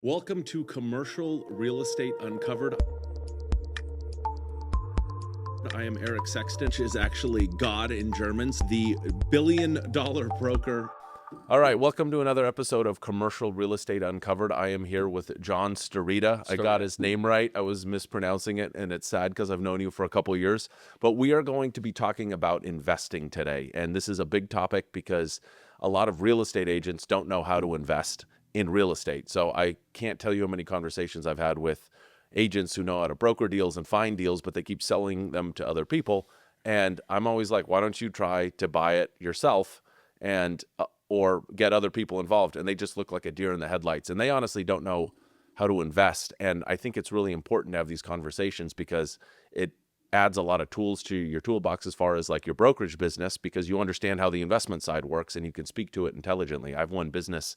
Welcome to Commercial Real Estate Uncovered. I am Eric Sexton, which is actually God in German, the billion-dollar broker. All right, welcome to another episode of Commercial Real Estate Uncovered. I am here with Gian Starita. I got his name right. I was mispronouncing it, and it's sad because I've known you for a couple of years. But we are going to be talking about investing today, and this is a big topic because a lot of real estate agents don't know how to invest in real estate. So I can't tell you how many conversations I've had with agents who know how to broker deals and find deals, but they keep selling them to other people. And I'm always like, why don't you try to buy it yourself and or get other people involved? And they just look like a deer in the headlights. And they honestly don't know how to invest. And I think it's really important to have these conversations because it adds a lot of tools to your toolbox as far as like your brokerage business, because you understand how the investment side works and you can speak to it intelligently. I've won business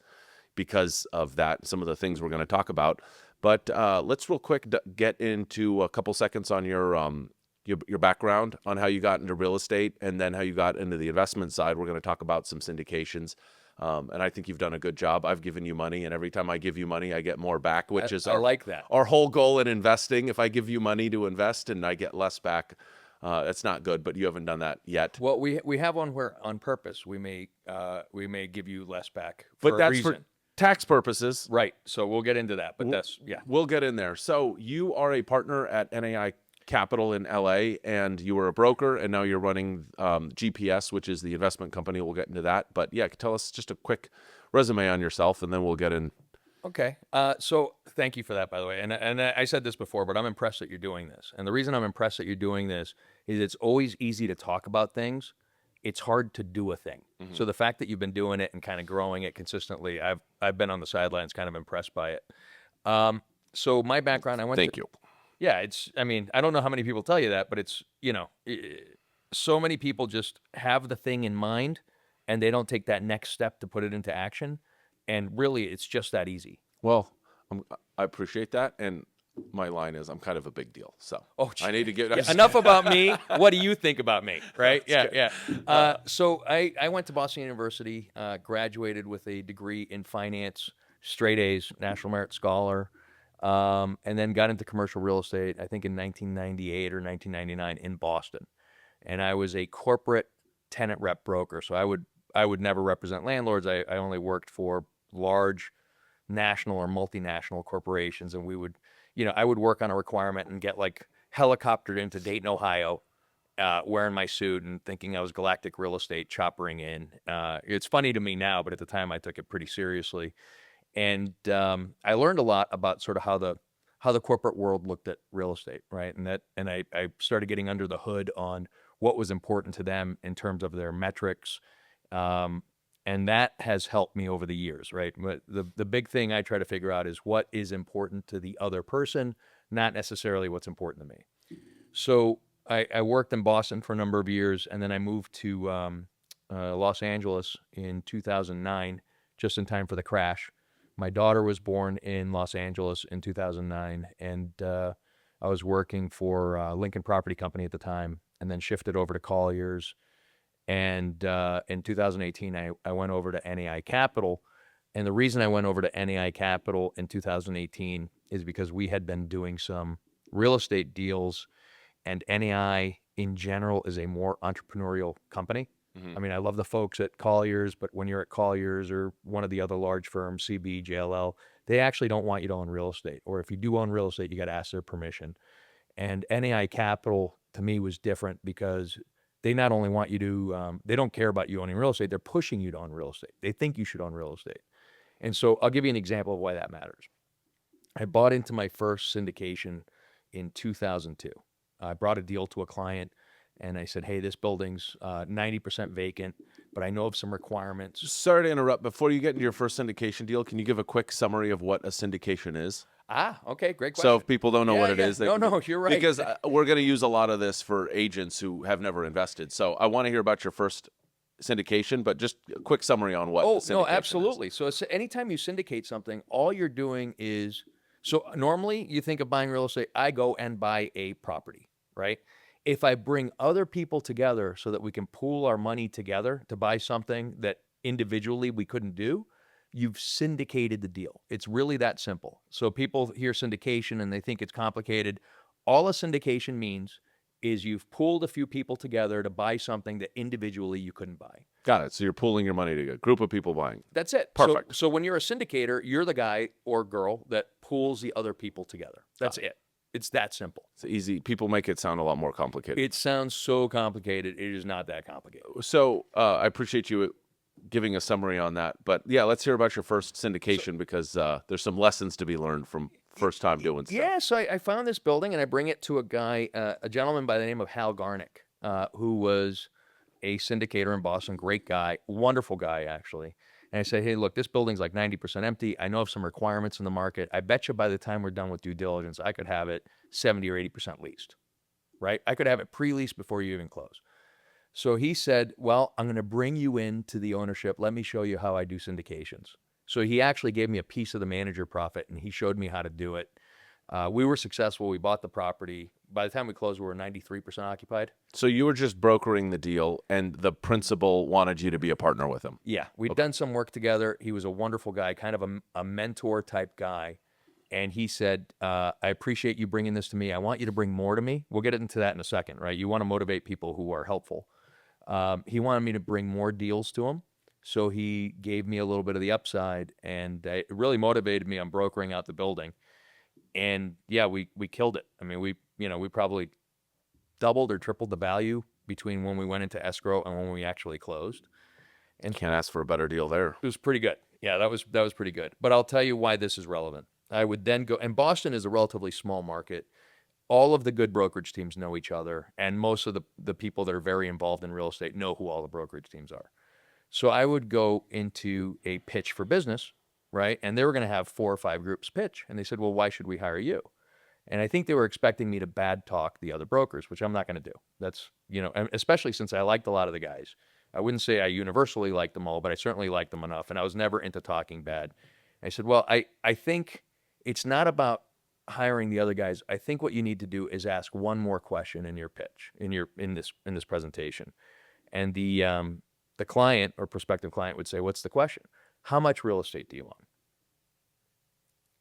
because of that, some of the things we're going to talk about. But let's real quick get into a couple seconds on your background on how you got into real estate and then how you got into the investment side. We're going to talk about some syndications. And I think you've done a good job. I've given you money, and every time I give you money, I get more back, which is I like that. Our whole goal in investing. If I give you money to invest and I get less back, it's not good, but you haven't done that yet. Well, we have one where on purpose we may give you less back But a that's reason. for tax purposes. Right. So we'll get into that, but We'll get in there. So you are a partner at NAI Capital in LA, and you were a broker, and now you're running GPS, which is the investment company. We'll get into that. But yeah, tell us just a quick resume on yourself, and then we'll get in. Okay. So thank you for that, by the way. And I said this before, but I'm impressed that you're doing this. And the reason I'm impressed that you're doing this is it's always easy to talk about things. It's hard to do a thing. Mm-hmm. So the fact that you've been doing it and kind of growing it consistently, I've been on the sidelines kind of impressed by it. So my background, Thank you. Yeah, I don't know how many people tell you that, but it's, so many people just have the thing in mind and they don't take that next step to put it into action. And really, it's just that easy. Well, I appreciate that. And my line is, I'm kind of a big deal. So I need to get enough about me. What do you think about me? Right? Yeah. So I went to Boston University, graduated with a degree in finance, straight A's, National Merit Scholar, and then got into commercial real estate, I think in 1998 or 1999 in Boston. And I was a corporate tenant rep broker. So I would never represent landlords. I only worked for large national or multinational corporations, and we would, I would work on a requirement and get like helicoptered into Dayton, Ohio, wearing my suit and thinking I was Galactic Real Estate, choppering in. It's funny to me now, but at the time I took it pretty seriously. And I learned a lot about sort of how the corporate world looked at real estate, right? And I started getting under the hood on what was important to them in terms of their metrics. And that has helped me over the years, right? But the big thing I try to figure out is what is important to the other person, not necessarily what's important to me. So I worked in Boston for a number of years, and then I moved to Los Angeles in 2009, just in time for the crash. My daughter was born in Los Angeles in 2009, and I was working for Lincoln Property Company at the time, and then shifted over to Colliers. And in 2018, I went over to NAI Capital. And the reason I went over to NAI Capital in 2018 is because we had been doing some real estate deals, and NAI in general is a more entrepreneurial company. Mm-hmm. I mean, I love the folks at Colliers, but when you're at Colliers or one of the other large firms, CB, JLL, they actually don't want you to own real estate. Or if you do own real estate, you got to ask their permission. And NAI Capital, to me, was different because they not only want you to, they don't care about you owning real estate, they're pushing you to own real estate. They think you should own real estate. And so I'll give you an example of why that matters. I bought into my first syndication in 2002. I brought a deal to a client, and I said, hey, this building's 90% vacant, but I know of some requirements. Sorry to interrupt. Before you get into your first syndication deal, can you give a quick summary of what a syndication is? Okay, great question. So if people don't know what it is. No, you're right. Because we're going to use a lot of this for agents who have never invested. So I want to hear about your first syndication, but just a quick summary on what syndication no, absolutely. Is. So anytime you syndicate something, all you're doing is, so normally you think of buying real estate, I go and buy a property, right? If I bring other people together so that we can pool our money together to buy something that individually we couldn't do, you've syndicated the deal. It's really that simple. So people hear syndication and they think it's complicated. All a syndication means is you've pooled a few people together to buy something that individually you couldn't buy. Got it. So you're pooling your money to a group of people buying. That's it. Perfect. So when you're a syndicator, you're the guy or girl that pools the other people together. That's it. It's that simple. It's easy. People make it sound a lot more complicated. It sounds so complicated. It is not that complicated. So I appreciate you giving a summary on that. But yeah, let's hear about your first syndication because there's some lessons to be learned from first time doing stuff. Yeah, so I found this building and I bring it to a guy, a gentleman by the name of Hal Garnick, who was a syndicator in Boston. Great guy, wonderful guy, actually. And I said, hey, look, this building's like 90% empty. I know of some requirements in the market. I bet you by the time we're done with due diligence, I could have it 70 or 80% leased, right? I could have it pre-leased before you even close. So he said, well, I'm going to bring you into the ownership. Let me show you how I do syndications. So he actually gave me a piece of the manager profit, and he showed me how to do it. We were successful. We bought the property. By the time we closed, we were 93% occupied. So you were just brokering the deal, and the principal wanted you to be a partner with him. Yeah, we'd done some work together. He was a wonderful guy, kind of a mentor type guy. And he said, I appreciate you bringing this to me. I want you to bring more to me. We'll get into that in a second, right? You want to motivate people who are helpful. He wanted me to bring more deals to him. So he gave me a little bit of the upside, and it really motivated me on brokering out the building. And yeah, we killed it. I mean, we probably doubled or tripled the value between when we went into escrow and when we actually closed. And Can't ask for a better deal there. it was pretty good. Yeah, that was pretty good. But I'll tell you why this is relevant. I would then go, and Boston is a relatively small market. All of the good brokerage teams know each other, and most of the people that are very involved in real estate know who all the brokerage teams are. So I would go into a pitch for business, right? And they were going to have 4 or 5 groups pitch. And they said, well, why should we hire you? And I think they were expecting me to bad talk the other brokers, which I'm not going to do. That's, and especially since I liked a lot of the guys. I wouldn't say I universally liked them all, but I certainly liked them enough. And I was never into talking bad. And I said, well, I think it's not about hiring the other guys. I think what you need to do is ask one more question in your pitch, in this presentation. And the client or prospective client would say, what's the question? How much real estate do you own?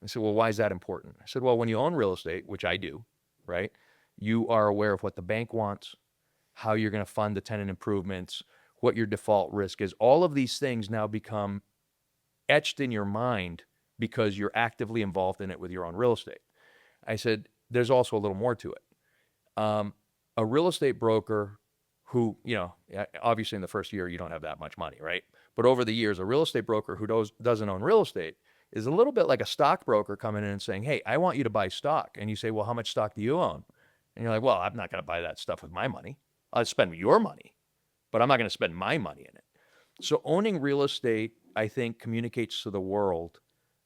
I said, well, why is that important? I said, well, when you own real estate, which I do, right, you are aware of what the bank wants, how you're going to fund the tenant improvements, what your default risk is. All of these things now become etched in your mind because you're actively involved in it with your own real estate. I said, there's also a little more to it. A real estate broker who, obviously in the first year, you don't have that much money, right? But over the years, a real estate broker who doesn't own real estate is a little bit like a stockbroker coming in and saying, hey, I want you to buy stock. And you say, well, how much stock do you own? And you're like, well, I'm not going to buy that stuff with my money. I'll spend your money, but I'm not going to spend my money in it. So owning real estate, I think, communicates to the world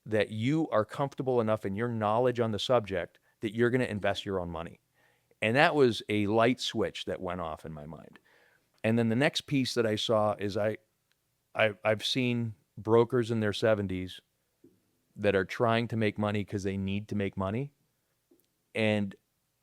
that you are comfortable enough in your knowledge on the subject that you're going to invest your own money. And that was a light switch that went off in my mind. And then the next piece that I saw is I've seen brokers in their 70s that are trying to make money because they need to make money. And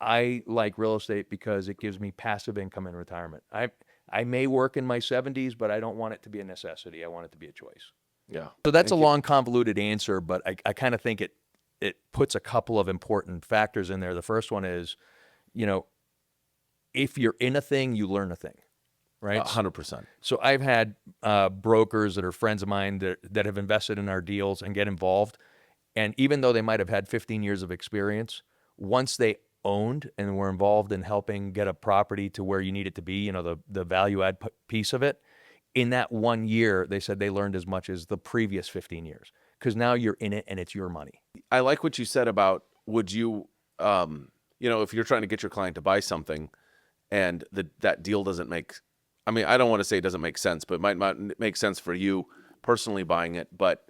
I like real estate because it gives me passive income in retirement. I may work in my 70s, but I don't want it to be a necessity. I want it to be a choice. Yeah. So that's a long, convoluted answer, but I kind of think it puts a couple of important factors in there. The first one is, if you're in a thing, you learn a thing, right? 100%. So I've had brokers that are friends of mine that have invested in our deals and get involved. And even though they might have had 15 years of experience, once they owned and were involved in helping get a property to where you need it to be, the value add piece of it, in that 1 year, they said they learned as much as the previous 15 years because now you're in it and it's your money. I like what you said about would you, if you're trying to get your client to buy something and that deal doesn't make, I don't want to say it doesn't make sense, but it might not make sense for you personally buying it, but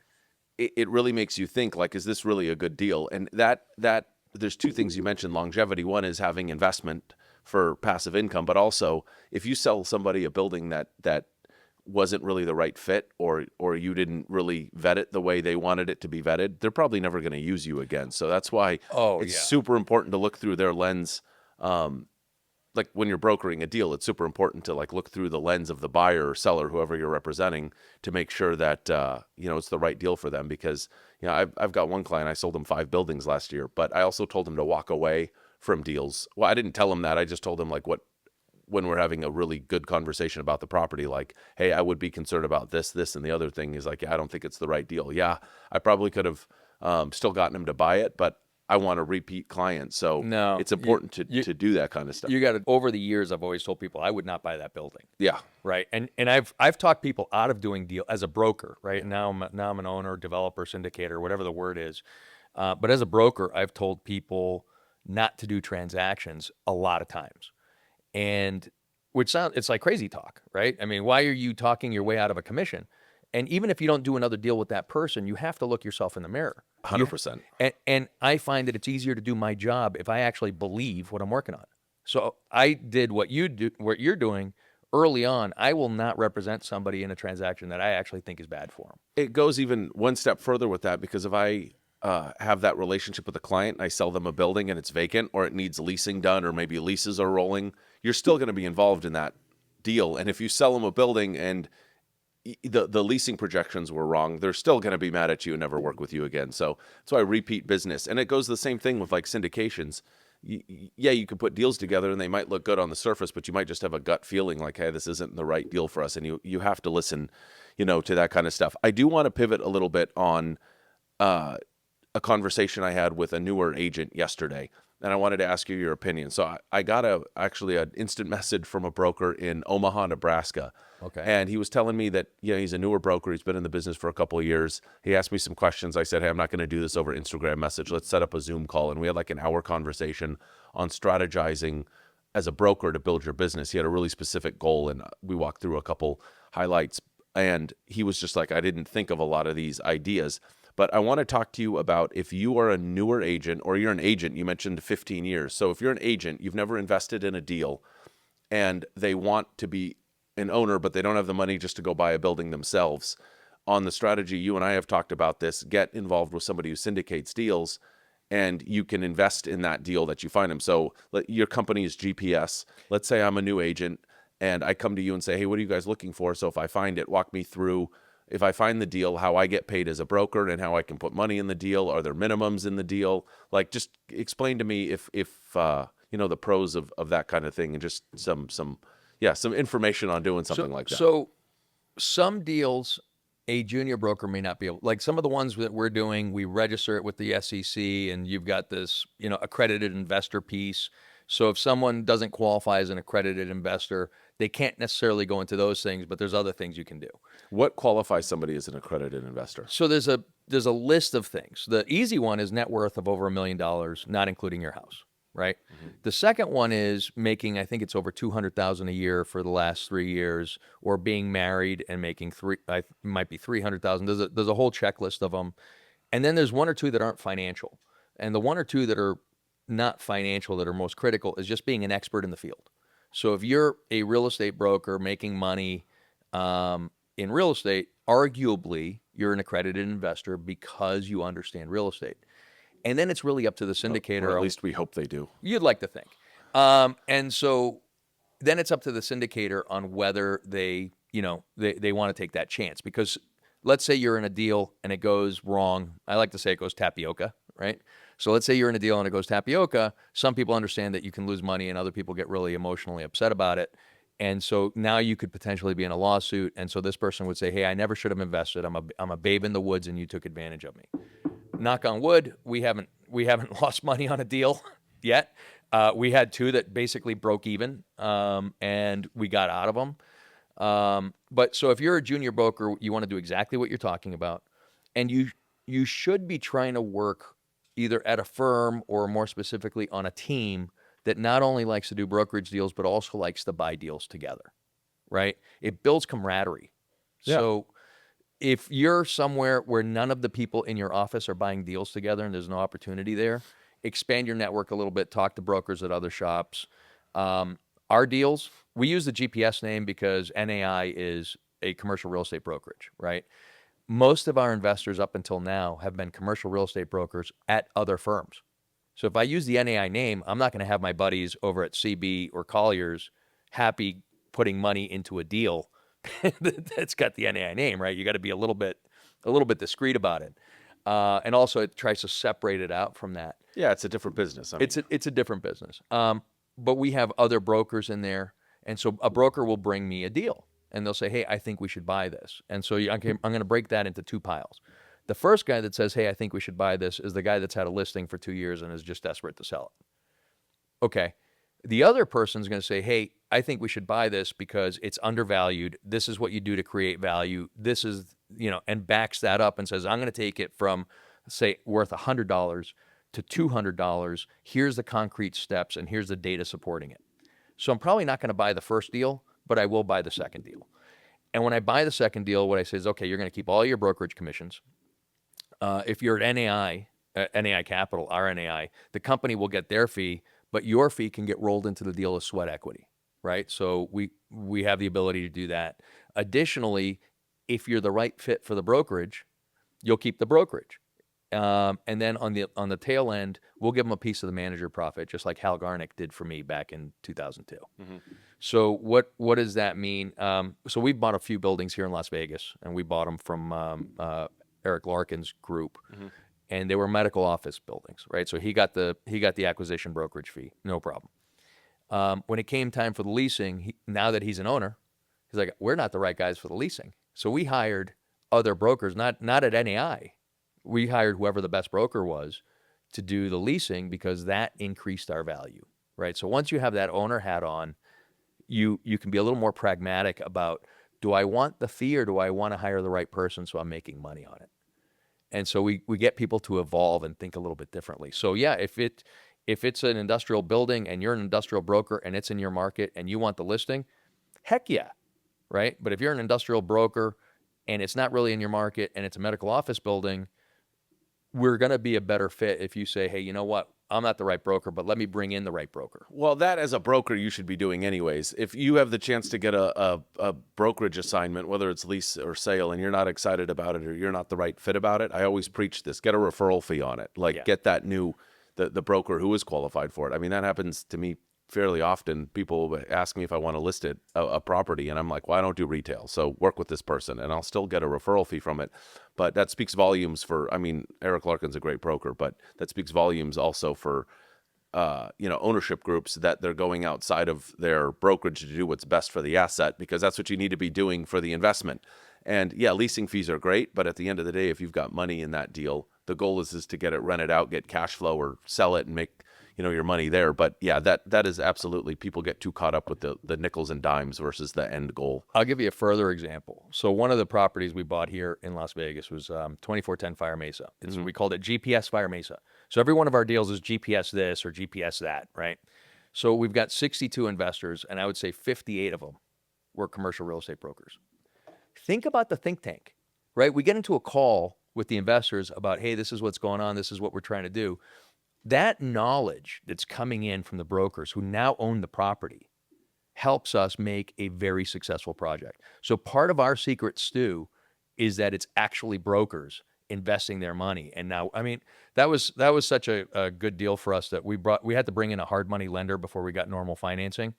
it really makes you think, like, is this really a good deal? And that there's 2 things you mentioned, longevity. One is having investment for passive income, but also if you sell somebody a building that wasn't really the right fit or you didn't really vet it the way they wanted it to be vetted, they're probably never going to use you again. So that's why it's super important to look through their lens like when you're brokering a deal, it's super important to like look through the lens of the buyer or seller, whoever you're representing, to make sure that it's the right deal for them. Because I've got one client, I sold him 5 buildings last year, but I also told him to walk away from deals. Well, I didn't tell him that. I just told him like when we're having a really good conversation about the property, like, hey, I would be concerned about this, and the other thing is like, yeah, I don't think it's the right deal. Yeah, I probably could have still gotten him to buy it, but I want a repeat client. So No, it's important to do that kind of stuff. You got to. Over the years, I've always told people I would not buy that building. Yeah. Right. And I've talked people out of doing deal as a broker. Right. Now I'm an owner, developer, syndicator, whatever the word is. But as a broker, I've told people not to do transactions a lot of times. And it's like crazy talk, right? I mean, why are you talking your way out of a commission? And even if you don't do another deal with that person, you have to look yourself in the mirror. 100%. And I find that it's easier to do my job if I actually believe what I'm working on. So I did what you're doing early on. I will not represent somebody in a transaction that I actually think is bad for them. It goes even one step further with that, because if I have that relationship with a client and I sell them a building and it's vacant or it needs leasing done or maybe leases are rolling, you're still going to be involved in that deal. And if you sell them a building and the leasing projections were wrong, they're still going to be mad at you and never work with you again. So that's why repeat business. And it goes the same thing with like syndications. You can put deals together and they might look good on the surface, but you might just have a gut feeling like, hey, this isn't the right deal for us. And you have to listen, to that kind of stuff. I do want to pivot a little bit on a conversation I had with a newer agent yesterday, and I wanted to ask you your opinion. So I got actually an instant message from a broker in Omaha, Nebraska. Okay. And he was telling me that he's a newer broker. He's been in the business for a couple of years. He asked me some questions. I said, hey, I'm not going to do this over Instagram message. Let's set up a Zoom call. And we had like an hour conversation on strategizing as a broker to build your business. He had a really specific goal, and we walked through a couple highlights. And he was just like, I didn't think of a lot of these ideas. But I want to talk to you about if you are a newer agent or you're an agent. You mentioned 15 years. So if you're an agent, you've never invested in a deal, and they want to be an owner, but they don't have the money just to go buy a building themselves. On the strategy, you and I have talked about this. Get involved with somebody who syndicates deals, and you can invest in that deal that you find them. So your company is GPS. Let's say I'm a new agent, and I come to you and say, hey, what are you guys looking for? So if I find it, walk me through. If I find the deal, how I get paid as a broker and how I can put money in the deal. Are there minimums in the deal? Like, just explain to me if the pros of that kind of thing, and just some information on doing something like that. So some deals, a junior broker may not be able, like some of the ones that we're doing, we register it with the SEC, and you've got this, accredited investor piece. So if someone doesn't qualify as an accredited investor, they can't necessarily go into those things, but there's other things you can do. What qualifies somebody as an accredited investor? So there's a list of things. The easy one is net worth of over $1 million, not including your house, right? Mm-hmm. The second one is making, I think it's over $200,000 a year for the last 3 years, or being married and making might be $300,000. There's a whole checklist of them. And then there's one or two that aren't financial. And the one or two that are not financial that are most critical is just being an expert in the field. So if you're a real estate broker making money in real estate, arguably you're an accredited investor because you understand real estate. And then it's really up to the syndicator. Or at least we hope they do. You'd like to think. And so then it's up to the syndicator on whether they want to take that chance. Because let's say you're in a deal and it goes wrong. I like to say it goes tapioca, right? So let's say you're in a deal and it goes tapioca. Some people understand that you can lose money, and other people get really emotionally upset about it. And so now you could potentially be in a lawsuit. And so this person would say, hey, I never should have invested. I'm a babe in the woods, and you took advantage of me. Knock on wood, we haven't lost money on a deal yet. We had 2 that basically broke even, and we got out of them. But so if you're a junior broker, you want to do exactly what you're talking about. And you should be trying to work either at a firm or more specifically on a team that not only likes to do brokerage deals, but also likes to buy deals together, right? It builds camaraderie. Yeah. So if you're somewhere where none of the people in your office are buying deals together and there's no opportunity there, expand your network a little bit, talk to brokers at other shops. Our deals, we use the GPS name because NAI is a commercial real estate brokerage, right? Most of our investors up until now have been commercial real estate brokers at other firms. So if I use the NAI name, I'm not going to have my buddies over at CB or Colliers happy putting money into a deal that's got the NAI name, right? You got to be a little bit discreet about it. And also it tries to separate it out from that. Yeah, it's a different business. I mean, It's a different business. But we have other brokers in there. And so a broker will bring me a deal and they'll say, hey, I think we should buy this. And so I'm going to break that into two piles. The first guy that says, hey, I think we should buy this is the guy that's had a listing for 2 years and is just desperate to sell it. Okay. The other person's going to say, hey, I think we should buy this because it's undervalued. This is what you do to create value. This is, and backs that up and says, I'm going to take it from, say, worth $100 to $200. Here's the concrete steps and here's the data supporting it. So I'm probably not going to buy the first deal, but I will buy the second deal. And when I buy the second deal, what I say is, okay, you're going to keep all your brokerage commissions. If you're at NAI Capital, our NAI, the company will get their fee, but your fee can get rolled into the deal as sweat equity, right? So we have the ability to do that. Additionally, if you're the right fit for the brokerage, you'll keep the brokerage. And then on the tail end, we'll give them a piece of the manager profit, just like Hal Garnick did for me back in 2002. Mm-hmm. So what does that mean? So we bought a few buildings here in Las Vegas, and we bought them from Eric Larkin's group, mm-hmm. and they were medical office buildings, right? So he got the acquisition brokerage fee, no problem. When it came time for the leasing, now that he's an owner, he's like, we're not the right guys for the leasing. So we hired other brokers, not at NAI. We hired whoever the best broker was to do the leasing because that increased our value, right? So once you have that owner hat on, you can be a little more pragmatic about, do I want the fee or do I want to hire the right person so I'm making money on it? And so we get people to evolve and think a little bit differently. So yeah, if it's an industrial building and you're an industrial broker and it's in your market and you want the listing, heck yeah, right? But if you're an industrial broker and it's not really in your market and it's a medical office building, we're going to be a better fit if you say, hey, you know what? I'm not the right broker, but let me bring in the right broker. Well, that as a broker, you should be doing anyways. If you have the chance to get a brokerage assignment, whether it's lease or sale, and you're not excited about it or you're not the right fit about it, I always preach this. Get a referral fee on it. Get that the broker who is qualified for it. I mean, that happens to me fairly often. People ask me if I want to list a property, and I'm like, well, I don't do retail, so work with this person, and I'll still get a referral fee from it. But that speaks volumes Eric Larkin's a great broker, but that speaks volumes also for, ownership groups that they're going outside of their brokerage to do what's best for the asset, because that's what you need to be doing for the investment. And yeah, leasing fees are great, but at the end of the day, if you've got money in that deal, the goal is to get it rented out, get cash flow, or sell it and make your money there. But yeah, that is absolutely, people get too caught up with the nickels and dimes versus the end goal. I'll give you a further example. So one of the properties we bought here in Las Vegas was 2410 Fire Mesa. Mm-hmm. We called it GPS Fire Mesa. So every one of our deals is GPS this or GPS that, right? So we've got 62 investors, and I would say 58 of them were commercial real estate brokers. Think about the think tank, right? We get into a call with the investors about, hey, this is what's going on. This is what we're trying to do. That knowledge that's coming in from the brokers who now own the property helps us make a very successful project. So part of our secret stew is that it's actually brokers investing their money. And now, I mean, that was such a good deal for us that we had to bring in a hard money lender before we got normal financing.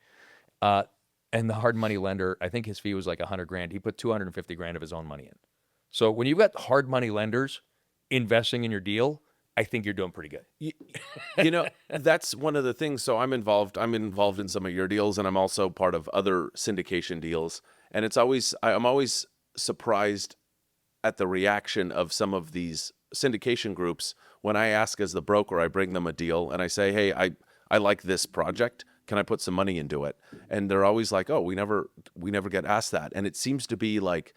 And the hard money lender, I think his fee was like $100,000. He put $250,000 of his own money in. So when you've got hard money lenders investing in your deal, I think you're doing pretty good. That's one of the things. So I'm involved in some of your deals, and I'm also part of other syndication deals. And I'm always surprised at the reaction of some of these syndication groups when I ask as the broker, I bring them a deal and I say, hey, I like this project. Can I put some money into it? And they're always like, oh, we never get asked that. And it seems to be like,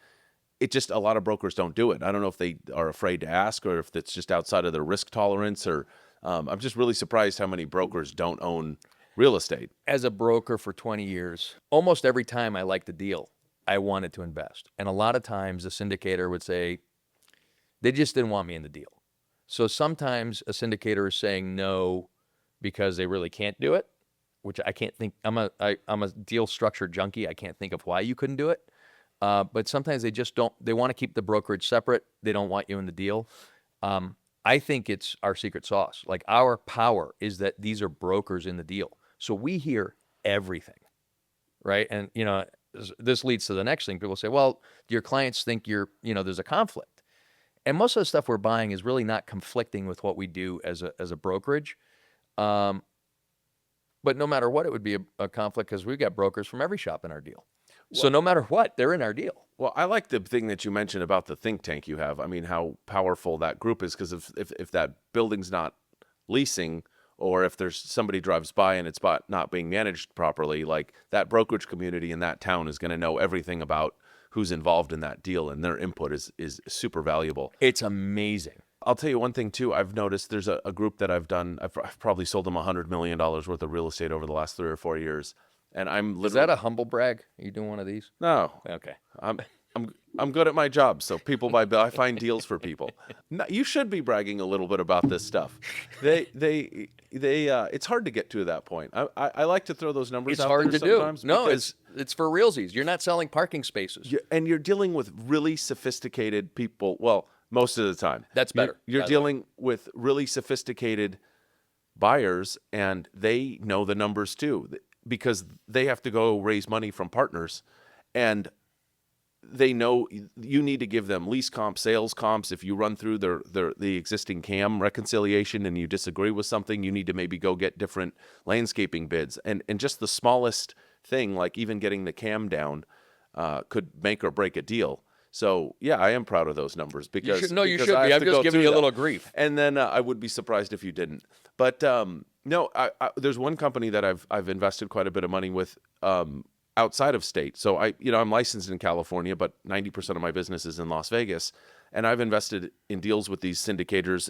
a lot of brokers don't do it. I don't know if they are afraid to ask or if it's just outside of their risk tolerance, or I'm just really surprised how many brokers don't own real estate. As a broker for 20 years, almost every time I liked the deal, I wanted to invest. And a lot of times the syndicator would say, they just didn't want me in the deal. So sometimes a syndicator is saying no because they really can't do it, which I can't think. I'm a deal structure junkie. I can't think of why you couldn't do it. But sometimes they just don't. They want to keep the brokerage separate. They don't want you in the deal. I think it's our secret sauce. Like our power is that these are brokers in the deal. So we hear everything, right? And, this leads to the next thing. People say, well, do your clients think there's a conflict? And most of the stuff we're buying is really not conflicting with what we do as a brokerage. But no matter what, it would be a conflict because we've got brokers from every shop in our deal. So no matter what, they're in our deal. Well, I like the thing that you mentioned about the think tank you have. I mean, how powerful that group is, because if that building's not leasing, or if there's somebody drives by and it's not being managed properly, like that brokerage community in that town is going to know everything about who's involved in that deal, and their input is super valuable. It's amazing. I'll tell you one thing too. I've noticed there's a group that I've done. I've probably sold them $100 million worth of real estate over the last 3 or 4 years. And I'm literally... Is that a humble brag? Are you doing one of these? No. Okay. I'm good at my job, so I find deals for people. No, you should be bragging a little bit about this stuff. It's hard to get to that point. I like to throw those numbers out there sometimes. It's hard to do. No, it's for realsies. You're not selling parking spaces. And you're dealing with really sophisticated people. Well, most of the time. That's better. You're dealing with really sophisticated buyers, and they know the numbers too, because they have to go raise money from partners, and they know you need to give them lease comps, sales comps. If you run through the existing CAM reconciliation and you disagree with something, you need to maybe go get different landscaping bids. And just the smallest thing, like even getting the CAM down, could make or break a deal. So yeah, I am proud of those numbers because you should be. I have I'm to just go giving through you a little grief. And then I would be surprised if you didn't. But no, there's one company that I've invested quite a bit of money with outside of state. So I'm licensed in California, but 90% of my business is in Las Vegas, and I've invested in deals with these syndicators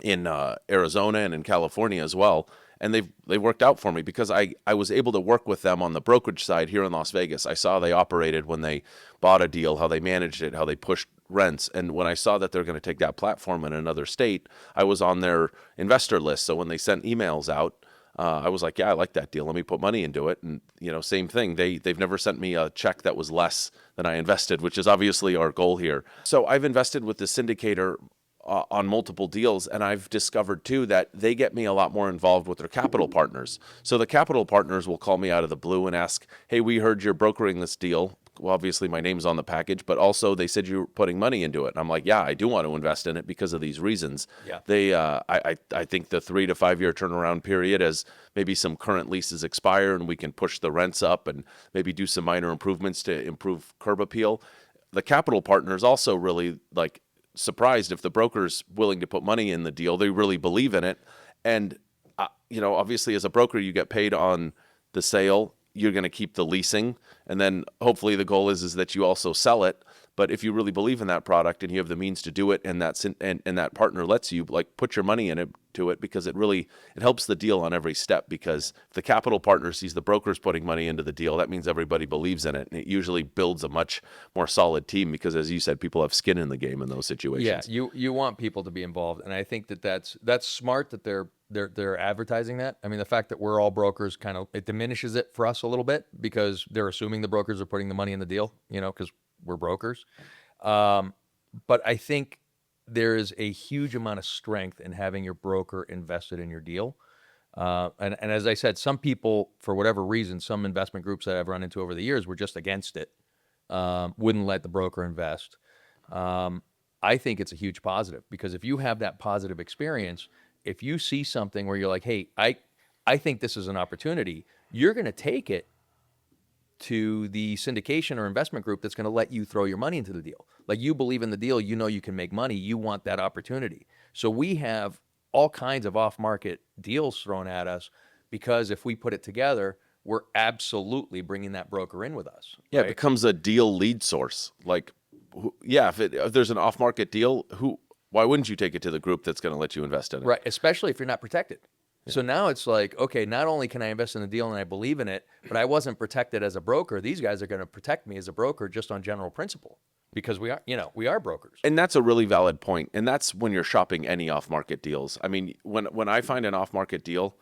in Arizona and in California as well. And they've worked out for me because I was able to work with them on the brokerage side here in Las Vegas. I saw they operated when they bought a deal, how they managed it, how they pushed rents. And when I saw that they're going to take that platform in another state, I was on their investor list. So when they sent emails out, I was like, yeah, I like that deal. Let me put money into it. And, same thing. They've never sent me a check that was less than I invested, which is obviously our goal here. So I've invested with the syndicator on multiple deals, and I've discovered too that they get me a lot more involved with their capital partners. So the capital partners will call me out of the blue and ask, hey, we heard you're brokering this deal. Well, obviously my name's on the package, but also they said you're putting money into it. And I'm like, yeah, I do want to invest in it because of these reasons. Yeah. I think the 3 to 5 year turnaround period, as maybe some current leases expire and we can push the rents up and maybe do some minor improvements to improve curb appeal. The capital partners also really surprised if the broker's willing to put money in the deal. They really believe in it. And, obviously as a broker, you get paid on the sale. You're going to keep the leasing. And then hopefully the goal is that you also sell it. But if you really believe in that product and you have the means to do it, and that partner lets you put your money into it, because it helps the deal on every step. Because if the capital partner sees the brokers putting money into the deal, that means everybody believes in it. And it usually builds a much more solid team because, as you said, people have skin in the game in those situations. Yeah, you want people to be involved. And I think that's smart that they're advertising that. I mean, the fact that we're all brokers it diminishes it for us a little bit because they're assuming the brokers are putting the money in the deal, because we're brokers. But I think there is a huge amount of strength in having your broker invested in your deal. And as I said, some people, for whatever reason, some investment groups that I've run into over the years were just against it, wouldn't let the broker invest. I think it's a huge positive because if you have that positive experience, if you see something where you're like, hey, I think this is an opportunity, you're going to take it to the syndication or investment group that's going to let you throw your money into the deal. Like, you believe in the deal, you can make money, you want that opportunity. So we have all kinds of off-market deals thrown at us because if we put it together, we're absolutely bringing that broker in with us. Yeah, right? It becomes a deal lead source. If there's an off-market deal, why wouldn't you take it to the group that's going to let you invest in it? Right, especially if you're not protected. So now it's like, okay, not only can I invest in the deal and I believe in it, but I wasn't protected as a broker. These guys are going to protect me as a broker just on general principle because we are brokers. And that's a really valid point. And that's when you're shopping any off-market deals. I mean, when I find an off-market deal,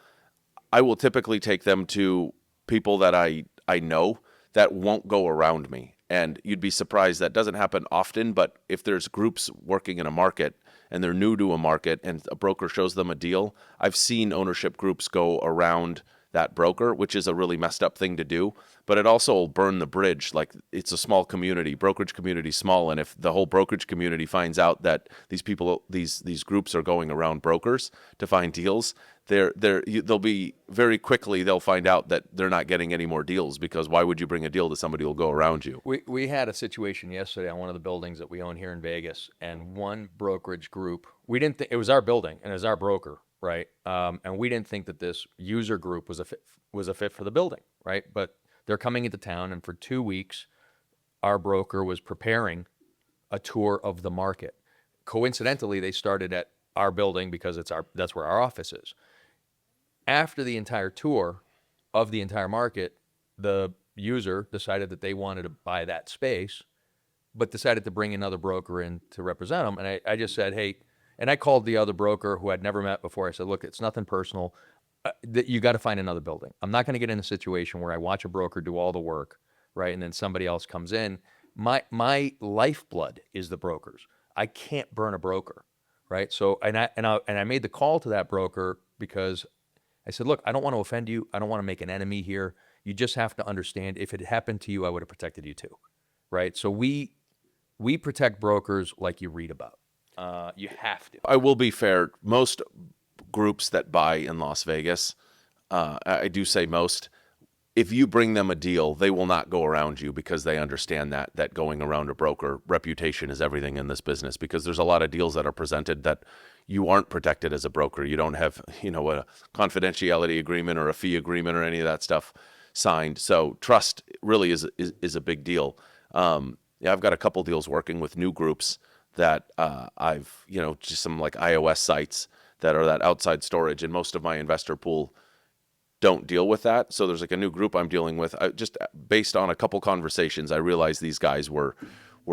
I will typically take them to people that I know that won't go around me. And you'd be surprised, that doesn't happen often, but if there's groups working in a market and they're new to a market and a broker shows them a deal, I've seen ownership groups go around that broker, which is a really messed up thing to do, but it also will burn the bridge. Like, it's a small community, brokerage community small, and if the whole brokerage community finds out that these people, these groups are going around brokers to find deals, they'll be very quickly, they'll find out that they're not getting any more deals, because why would you bring a deal to somebody who'll go around you? We had a situation yesterday on one of the buildings that we own here in Vegas, and one brokerage group, we didn't think it was our building and it was our broker, right? And we didn't think that this user group was a fit for the building, right? But they're coming into town, and for 2 weeks, our broker was preparing a tour of the market. Coincidentally, they started at our building because that's where our office is. After the entire tour of the entire market, the user decided that they wanted to buy that space, but decided to bring another broker in to represent them. And I just said, hey, and I called the other broker who I'd never met before. I said, look, it's nothing personal. That you got to find another building. I'm not going to get in a situation where I watch a broker do all the work, right, and then somebody else comes in. My lifeblood is the brokers. I can't burn a broker, right? So and I made the call to that broker because I said, look, I don't want to offend you. I don't want to make an enemy here. You just have to understand, if it happened to you, I would have protected you too, right? So we protect brokers like you read about. You have to. I will be fair. Most groups that buy in Las Vegas, I do say most, if you bring them a deal, they will not go around you, because they understand that going around a broker, reputation is everything in this business, because there's a lot of deals that are presented that you aren't protected as a broker. You don't have, a confidentiality agreement or a fee agreement or any of that stuff signed. So trust really is a big deal. I've got a couple deals working with new groups that I've, just some like iOS sites that are that outside storage, and most of my investor pool don't deal with that. So there's like a new group I'm dealing with. Just based on a couple conversations, I realized these guys were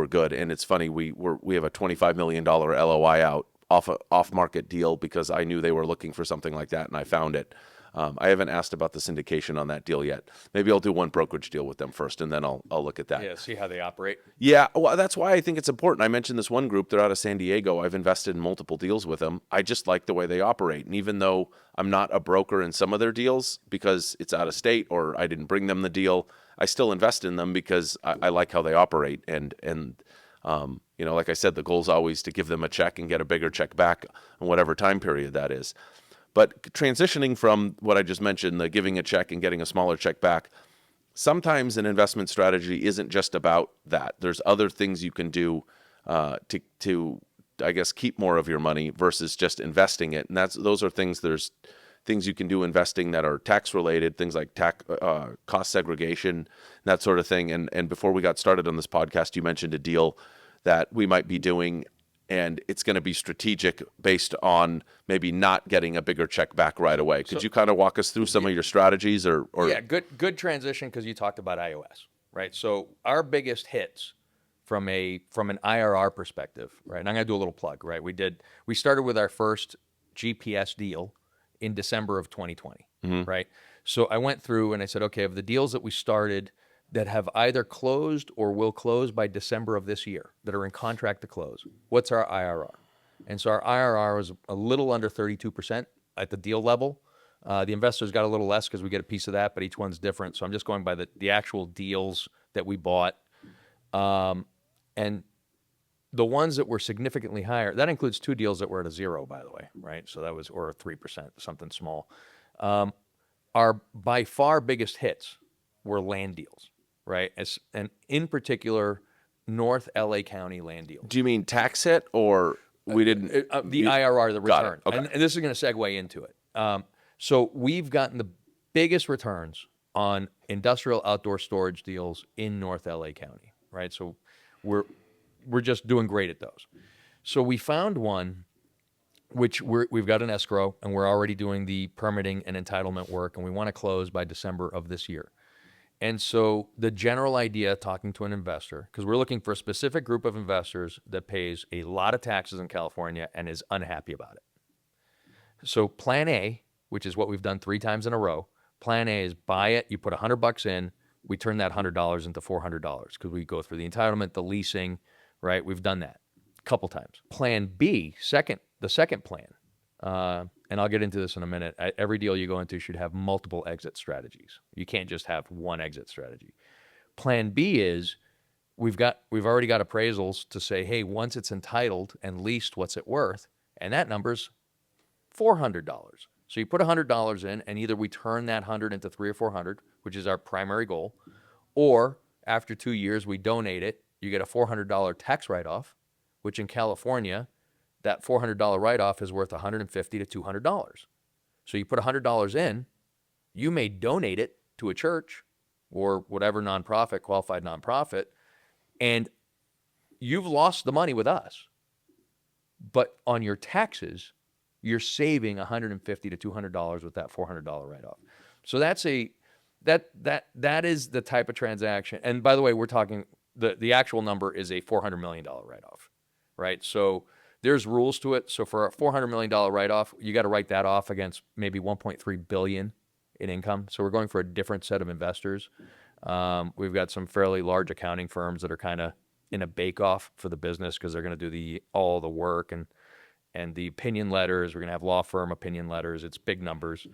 good. And it's funny, we have a $25 million LOI out off market deal, because I knew they were looking for something like that, and I found it. I haven't asked about the syndication on that deal yet. Maybe I'll do one brokerage deal with them first, and then I'll look at that. Yeah, see how they operate. Yeah, well, that's why I think it's important. I mentioned this one group. They're out of San Diego. I've invested in multiple deals with them. I just like the way they operate. And even though I'm not a broker in some of their deals because it's out of state or I didn't bring them the deal, I still invest in them because I like how they operate. And like I said, the goal is always to give them a check and get a bigger check back on whatever time period that is. But transitioning from what I just mentioned, the giving a check and getting a smaller check back, sometimes an investment strategy isn't just about that. There's other things you can do to I guess, keep more of your money versus just investing it. And those are things, there's things you can do investing that are tax related, things like cost segregation, that sort of thing. And before we got started on this podcast, you mentioned a deal that we might be doing, and it's going to be strategic based on maybe not getting a bigger check back right away. Could you kind of walk us through some of your strategies? Or Yeah, good transition, because you talked about iOS, right? So our biggest hits from an IRR perspective, right? And I'm going to do a little plug, right? We started with our first GPS deal in December of 2020, right? So I went through and I said, okay, of the deals that we started that have either closed or will close by December of this year, that are in contract to close, what's our IRR? And so our IRR was a little under 32% at the deal level. The investors got a little less because we get a piece of that, but each one's different. So I'm just going by the actual deals that we bought. And the ones that were significantly higher, that includes 2 deals that were at a 0, by the way, right? So that was, or a 3%, something small. Our by far biggest hits were land deals, right? And in particular, North LA County land deals. Do you mean tax hit, or we didn't? The IRR, the return. Okay. And this is going to segue into it. So we've gotten the biggest returns on industrial outdoor storage deals in North LA County, right? So we're just doing great at those. So we found one which we've got an escrow, and we're already doing the permitting and entitlement work, and we want to close by December of this year. And so the general idea, talking to an investor, because we're looking for a specific group of investors that pays a lot of taxes in California and is unhappy about it. So plan A, which is what we've done 3 times in a row, plan A is buy it, you put $100 in, we turn that $100 into $400 because we go through the entitlement, the leasing, right? We've done that. couple times. Plan B, the second plan, and I'll get into this in a minute. Every deal you go into should have multiple exit strategies. You can't just have one exit strategy. Plan B is we've already got appraisals to say, hey, once it's entitled and leased, what's it worth? And that number's $400. So you put $100 in, and either we turn that 100 into 300 or 400, which is our primary goal, or after 2 years we donate it. You get a $400 tax write-off, which in California, that $400 write-off is worth $150 to $200. So you put $100 in, you may donate it to a church or whatever nonprofit, qualified nonprofit, and you've lost the money with us. But on your taxes, you're saving $150 to $200 with that $400 write-off. So that is the type of transaction. And by the way, we're talking the actual number is a $400 million write-off, right? So there's rules to it. So for a $400 million write-off, you got to write that off against maybe $1.3 billion in income. So we're going for a different set of investors. We've got some fairly large accounting firms that are kind of in a bake-off for the business because they're going to do all the work and the opinion letters. We're going to have law firm opinion letters. It's big numbers.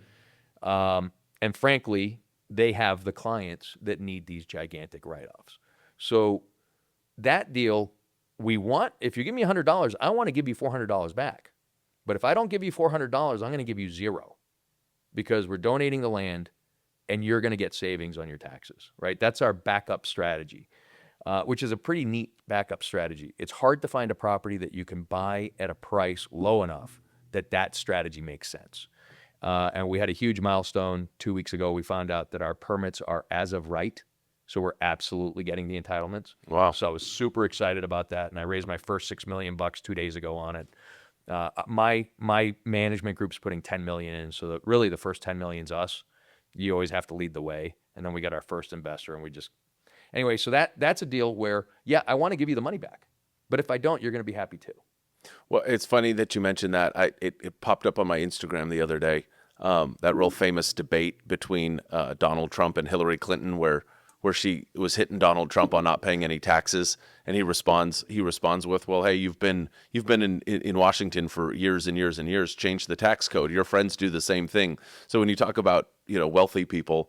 And frankly, they have the clients that need these gigantic write-offs. So that deal, if you give me $100, I want to give you $400 back. But if I don't give you $400, I'm going to give you zero because we're donating the land and you're going to get savings on your taxes, right? That's our backup strategy, which is a pretty neat backup strategy. It's hard to find a property that you can buy at a price low enough that strategy makes sense. And we had a huge milestone 2 weeks ago. We found out that our permits are as of right. So we're absolutely getting the entitlements. Wow. So I was super excited about that. And I raised my first $6 million 2 days ago on it. My management group's putting $10 million in. So really the first $10 million's us. You always have to lead the way. And then we got our first investor and anyway, so that's a deal where, yeah, I want to give you the money back. But if I don't, you're going to be happy too. Well, it's funny that you mentioned that. It popped up on my Instagram the other day, that real famous debate between Donald Trump and Hillary Clinton where she was hitting Donald Trump on not paying any taxes, and he responds with, well, hey, you've been in Washington for years and years and years, change the tax code. Your friends do the same thing. So when you talk about, wealthy people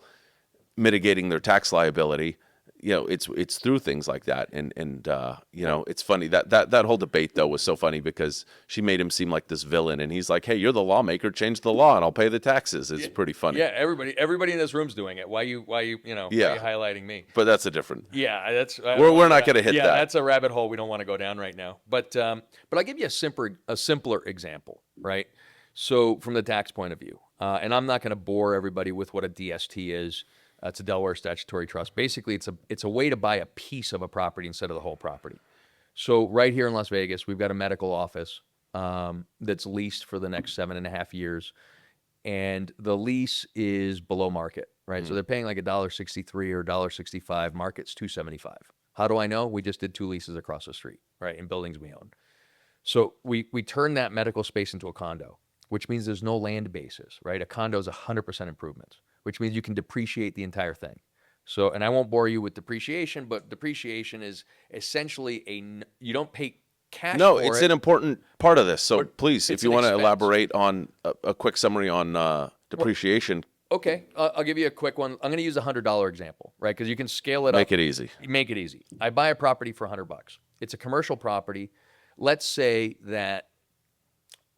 mitigating their tax liability, it's through things like that. And it's funny that whole debate though was so funny because she made him seem like this villain, and he's like, hey, you're the lawmaker, change the law and I'll pay the taxes. It's pretty funny. Yeah. Everybody in this room's doing it. Why you highlighting me? But that's a different. Yeah. That's, we're not going to hit that. Yeah. That's a rabbit hole we don't want to go down right now. But I'll give you a simpler example, right? So from the tax point of view, and I'm not going to bore everybody with what a DST is. It's a Delaware statutory trust. Basically, it's a way to buy a piece of a property instead of the whole property. So right here in Las Vegas, we've got a medical office that's leased for the next 7.5 years, and the lease is below market, right? So they're paying like $1.63 or $1.65. Market's $2.75. How do I know? We just did 2 leases across the street, right, in buildings we own. So we turn that medical space into a condo, which means there's no land basis, right? A condo is 100% improvements, which means you can depreciate the entire thing. So, and I won't bore you with depreciation, but depreciation is essentially you don't pay cash for it. No, it's an important part of this. So But please, if it's you an want to expense. elaborate on a quick summary on depreciation, Okay, I'll give you a quick one. I'm going to use a $100 example, right? Because you can scale it up. make it easy. Make it easy. I buy a property for $100. It's a commercial property. Let's say that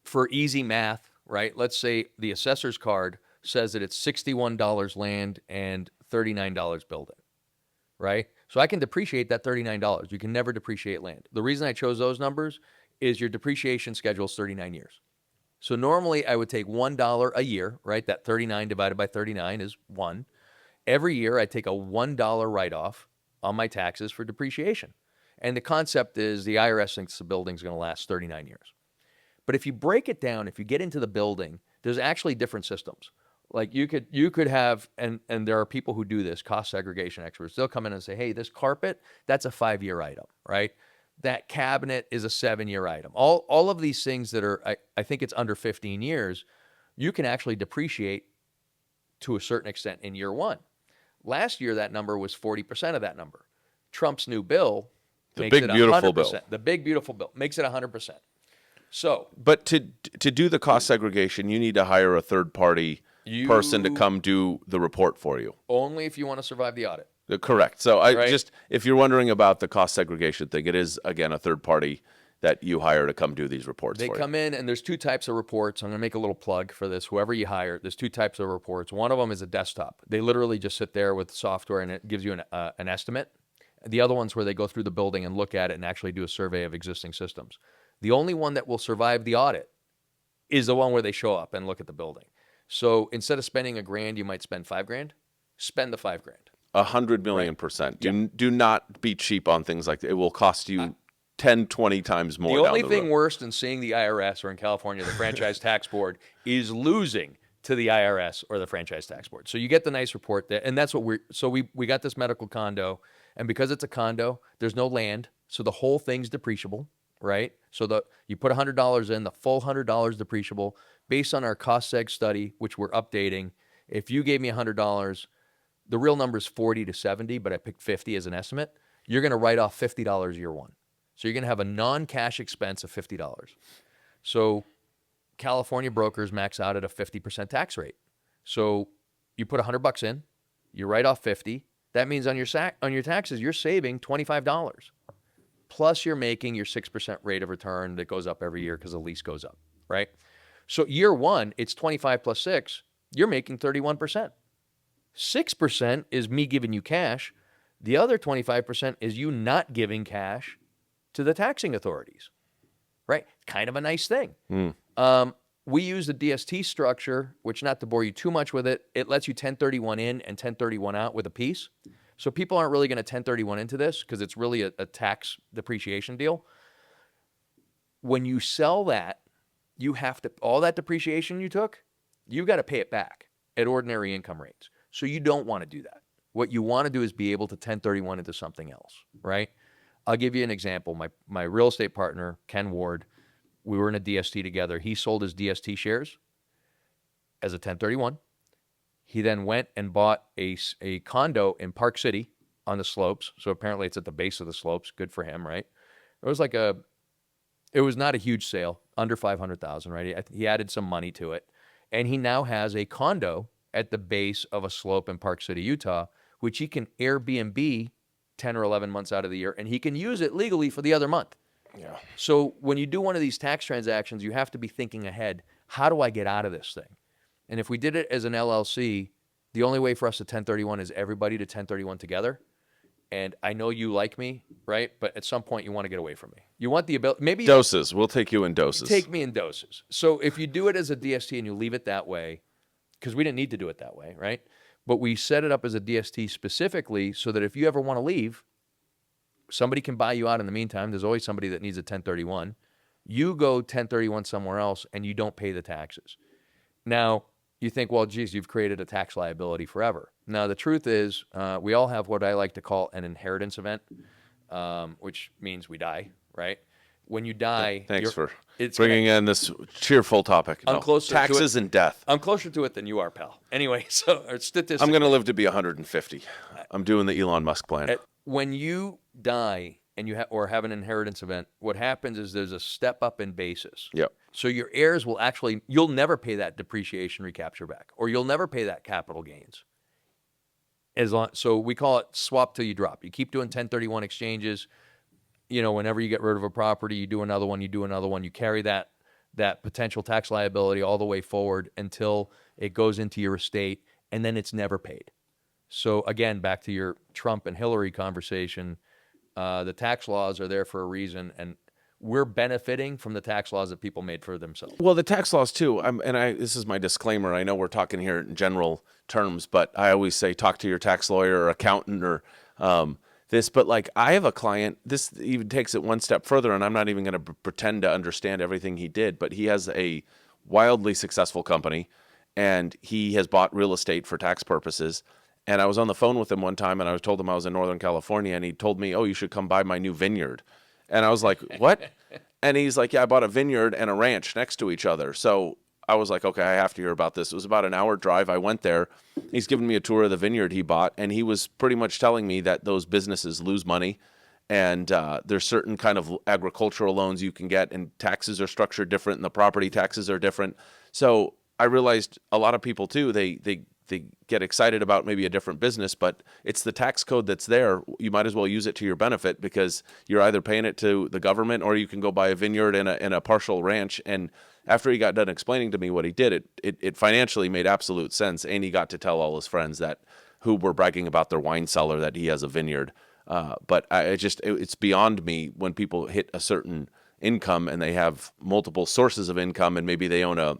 for easy math, right? Let's say the assessor's card says that it's $61 land and $39 building, right? So I can depreciate that $39. You can never depreciate land. The reason I chose those numbers is your depreciation schedule is 39 years. So normally I would take $1 a year, right? That 39 divided by 39 is 1. Every year I take a $1 write-off on my taxes for depreciation. And the concept is the IRS thinks the building's going to last 39 years. But if you break it down, if you get into the building, there's actually different systems. Like you could have, and there are people who do this, cost segregation experts. They'll come in and say, hey, this carpet, that's a 5-year item, right? That cabinet is a 7-year item. All of these things that are, I think it's under 15 years, you can actually depreciate to a certain extent in year 1. Last year, that number was 40% of that number. Trump's new bill The makes big, it beautiful 100%. bill. The big beautiful bill makes it 100%. So, But to do the cost segregation, you need to hire a third party person to come do the report for you. Only if you want to survive the audit. Correct. So Right. if you're wondering about the cost segregation thing, it is, again, a third party that you hire to come do these reports They for come in, and there's two types of reports. I'm going to make a little plug for this. Whoever you hire, there's two types of reports. One of them is a desktop. They literally just sit there with software, and it gives you an estimate. The other one's where they go through the building and look at it and actually do a survey of existing systems. The only one that will survive the audit is the one where they show up and look at the building. So instead of spending $1,000, you might spend $5,000. Spend the $5,000. 100 million percent. Do not be cheap on things like that. It will cost you 10, 20 times more. The only thing worse than seeing the IRS, or in California, the Franchise Tax Board, is losing to the IRS or the Franchise Tax Board. So you get the nice report there, and that's what we got this medical condo, and because it's a condo, there's no land, so the whole thing's depreciable, right? So you put $100 in, the full $100 depreciable, based on our cost seg study, which we're updating. If you gave me $100, the real number is 40 to 70, but I picked 50 as an estimate. You're going to write off $50 year one. So you're going to have a non-cash expense of $50. So California brokers max out at a 50% tax rate. So you put $100 in, you write off 50. That means on your taxes, you're saving $25. Plus you're making your 6% rate of return that goes up every year because the lease goes up, right? So year one, it's 25 plus 6. You're making 31%. 6% is me giving you cash. The other 25% is you not giving cash to the taxing authorities, right? Kind of a nice thing. We use the DST structure, which, not to bore you too much with it, it lets you 1031 in and 1031 out with a piece. So people aren't really going to 1031 into this because it's really a tax depreciation deal. When you sell that, you have to, all that depreciation you took, you got to pay it back at ordinary income rates. So you don't want to do that. What you want to do is be able to 1031 into something else, right? I'll give you an example. My real estate partner, Ken Ward, we were in a DST together. He sold his DST shares as a 1031. He then went and bought a condo in Park City on the slopes. So apparently it's at the base of the slopes. Good for him, right? It was not a huge sale, under $500,000, right? He added some money to it. And he now has a condo at the base of a slope in Park City, Utah, which he can Airbnb 10 or 11 months out of the year, and he can use it legally for the other month. Yeah. So when you do one of these tax transactions, you have to be thinking ahead. How do I get out of this thing? And if we did it as an LLC, the only way for us to 1031 is everybody to 1031 together. And I know you like me, right? But at some point, you want to get away from me. You want the ability, maybe Doses. We'll take you in doses. take me in doses. So if you do it as a DST and you leave it that way, because we didn't need to do it that way, right? But we set it up as a DST specifically so that if you ever want to leave, somebody can buy you out in the meantime. There's always somebody that needs a 1031. You go 1031 somewhere else and you don't pay the taxes. Now, you think, well, geez, you've created a tax liability forever. Now, the truth is we all have what I like to call an inheritance event, which means we die, right? When you die... Thanks for bringing in this cheerful topic. I'm closer to taxes and death. I'm closer to it than you are, pal. Anyway, so statistics... I'm going to live to be 150. I'm doing the Elon Musk plan. When you die and you or have an inheritance event, what happens is there's a step up in basis. Yep. So your heirs will actually... You'll never pay that depreciation recapture back, or you'll never pay that capital gains. So we call it swap till you drop. You keep doing 1031 exchanges. You know, whenever you get rid of a property, you do another one, you carry that potential tax liability all the way forward until it goes into your estate, and then it's never paid. So again, back to your Trump and Hillary conversation, the tax laws are there for a reason, and we're benefiting from the tax laws that people made for themselves. Well, the tax laws too, this is my disclaimer. I know we're talking here in general terms, but I always say talk to your tax lawyer or accountant or this. But like, I have a client, this even takes it one step further, and I'm not even going to pretend to understand everything he did, but he has a wildly successful company, and he has bought real estate for tax purposes. And I was on the phone with him one time, and I told him I was in Northern California, and he told me, oh, you should come buy my new vineyard. And I was like, what? And he's like, yeah, I bought a vineyard and a ranch next to each other. So I was like, okay, I have to hear about this. It was about an hour drive. I went there. He's giving me a tour of the vineyard he bought, and he was pretty much telling me that those businesses lose money And there's certain kind of agricultural loans you can get, and taxes are structured different, and the property taxes are different. So I realized a lot of people too, they get excited about maybe a different business, but it's the tax code that's there. You might as well use it to your benefit, because you're either paying it to the government, or you can go buy a vineyard and a partial ranch. And after he got done explaining to me what he did, it financially made absolute sense. And he got to tell all his friends who were bragging about their wine cellar that he has a vineyard. But it's beyond me when people hit a certain income and they have multiple sources of income, and maybe they own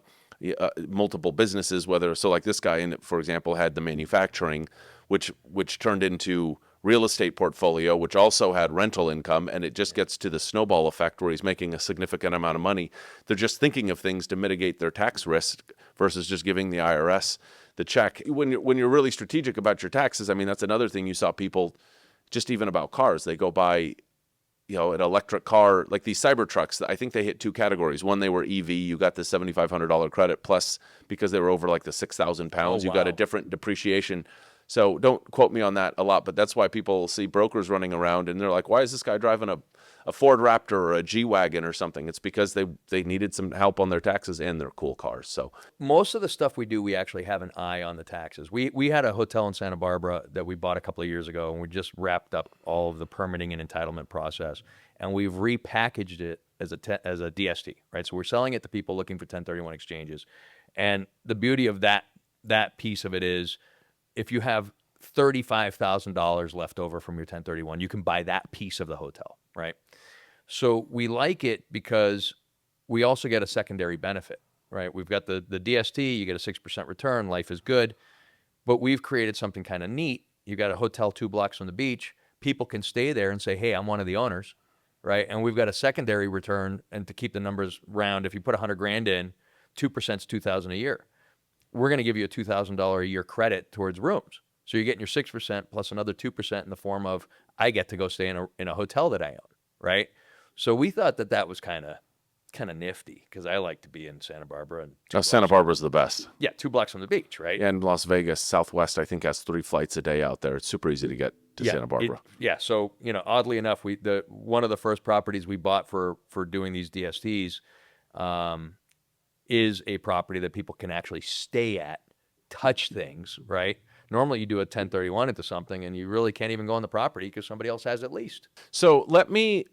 multiple businesses, so like this guy, for example, had the manufacturing, which turned into real estate portfolio, which also had rental income, and it just gets to the snowball effect where he's making a significant amount of money. They're just thinking of things to mitigate their tax risk versus just giving the IRS the check. When you're really strategic about your taxes, I mean, that's another thing you saw people, just even about cars, they go buy an electric car, like these Cybertrucks. I think they hit two categories. One, they were EV. You got the $7,500 credit, plus because they were over like the 6,000 pounds, you got a different depreciation. So don't quote me on that a lot, but that's why people see brokers running around and they're like, why is this guy driving a Ford Raptor or a G-Wagon or something? It's because they needed some help on their taxes, and they're cool cars. So most of the stuff we do, we actually have an eye on the taxes. We had a hotel in Santa Barbara that we bought a couple of years ago, and we just wrapped up all of the permitting and entitlement process, and we've repackaged it as a DST, right? So we're selling it to people looking for 1031 exchanges. And the beauty of that piece of it is, if you have $35,000 left over from your 1031, you can buy that piece of the hotel, right? So we like it because we also get a secondary benefit, right? We've got the DST, you get a 6% return, life is good, but we've created something kind of neat. You got a hotel 2 blocks from the beach. People can stay there and say, hey, I'm one of the owners, right? And we've got a secondary return, and to keep the numbers round, if you put $100,000 in, 2% is $2,000 a year. We're going to give you a $2,000 a year credit towards rooms. So you're getting your 6% plus another 2% in the form of, I get to go stay in a hotel that I own, right? So we thought that was kind of nifty, because I like to be in Santa Barbara. And Santa Barbara's the best. Yeah, 2 blocks from the beach, right? And Las Vegas, Southwest, I think, has 3 flights a day out there. It's super easy to get to Santa Barbara. So, oddly enough, one of the first properties we bought for doing these DSTs is a property that people can actually stay at, touch things, right? Normally you do a 1031 into something and you really can't even go on the property because somebody else has it leased. So let me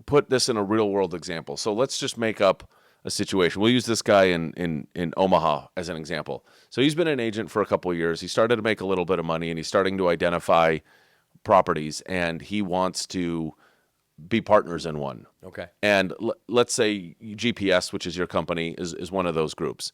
put this in a real world example. So let's just make up a situation. We'll use this guy in Omaha as an example. So he's been an agent for a couple of years. He started to make a little bit of money, and he's starting to identify properties, and he wants to be partners in one. Okay. And let's say GPS, which is your company, is one of those groups.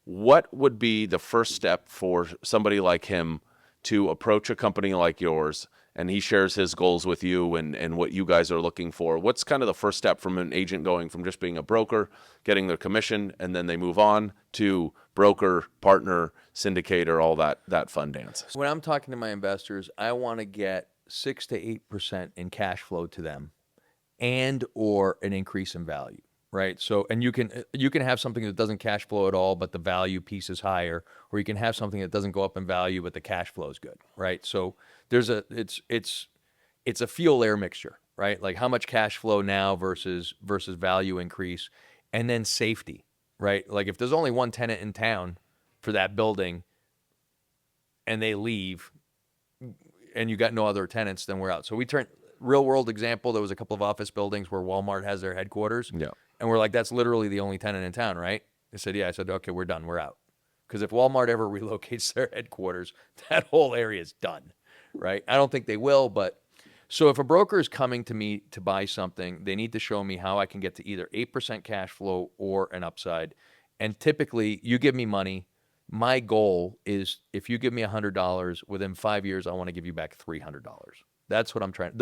What would be the first step for somebody like him to approach a company like yours, and he shares his goals with you and what you guys are looking for? What's kind of the first step from an agent going from just being a broker, getting their commission, and then they move on to broker, partner, syndicator, all that fun dance? When I'm talking to my investors, I want to get 6 to 8% in cash flow to them, and or an increase in value, right? So, and you can have something that doesn't cash flow at all, but the value piece is higher, or you can have something that doesn't go up in value, but the cash flow is good, right? So it's a fuel air mixture, right? Like how much cash flow now versus value increase, and then safety, right? Like if there's only one tenant in town for that building and they leave and you got no other tenants, then we're out. So we turn real world example. There was a couple of office buildings where Walmart has their headquarters. Yeah. And we're like, that's literally the only tenant in town, right? They said, yeah. I said, okay, we're done. We're out. Because if Walmart ever relocates their headquarters, that whole area is done, right? I don't think they will, but so if a broker is coming to me to buy something, they need to show me how I can get to either 8% cash flow or an upside. And typically, you give me money. My goal is, if you give me $100, within 5 years, I want to give you back $300. That's what I'm trying.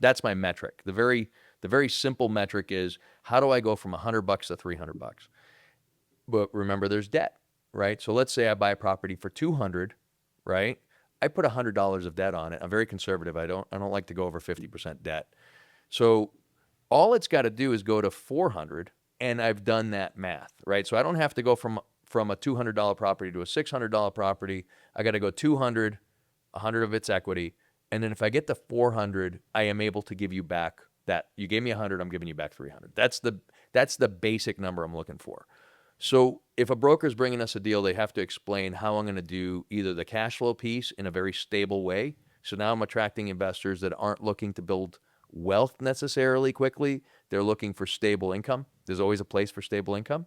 That's my metric. The very simple metric is, how do I go from $100 to $300? But remember, there's debt, right? So let's say I buy a property for $200, right? I put $100 of debt on it. I'm very conservative. I don't like to go over 50% debt. So all it's got to do is go to $400, and I've done that math, right? So I don't have to go from a $200 property to a $600 property. I got to go $200, $100 of its equity, And then if I get to 400, I am able to give you back that. You gave me 100, I'm giving you back 300. That's the basic number I'm looking for. So if a broker is bringing us a deal, they have to explain how I'm going to do either the cash flow piece in a very stable way. So now I'm attracting investors that aren't looking to build wealth necessarily quickly. They're looking for stable income. There's always a place for stable income.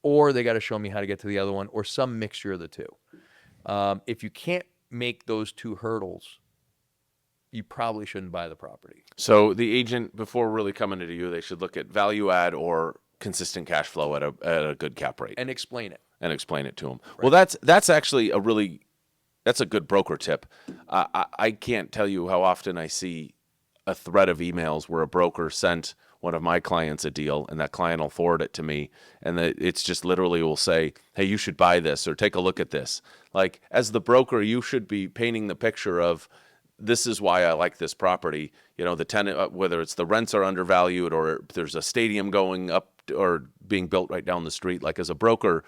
Or they got to show me how to get to the other one, or some mixture of the two. If you can't make those two hurdles, you probably shouldn't buy the property. So the agent, before really coming to you, they should look at value add or consistent cash flow at a good cap rate And explain it. to them. Right. Well, that's actually that's a good broker tip. I can't tell you how often I see a thread of emails where a broker sent one of my clients a deal, and that client will forward it to me, and it's just literally will say, hey, you should buy this or take a look at this. Like, as the broker, you should be painting the picture of, this is why I like this property. You know, the tenant, whether it's the rents are undervalued or there's a stadium going up or being built right down the street. Like, as a broker,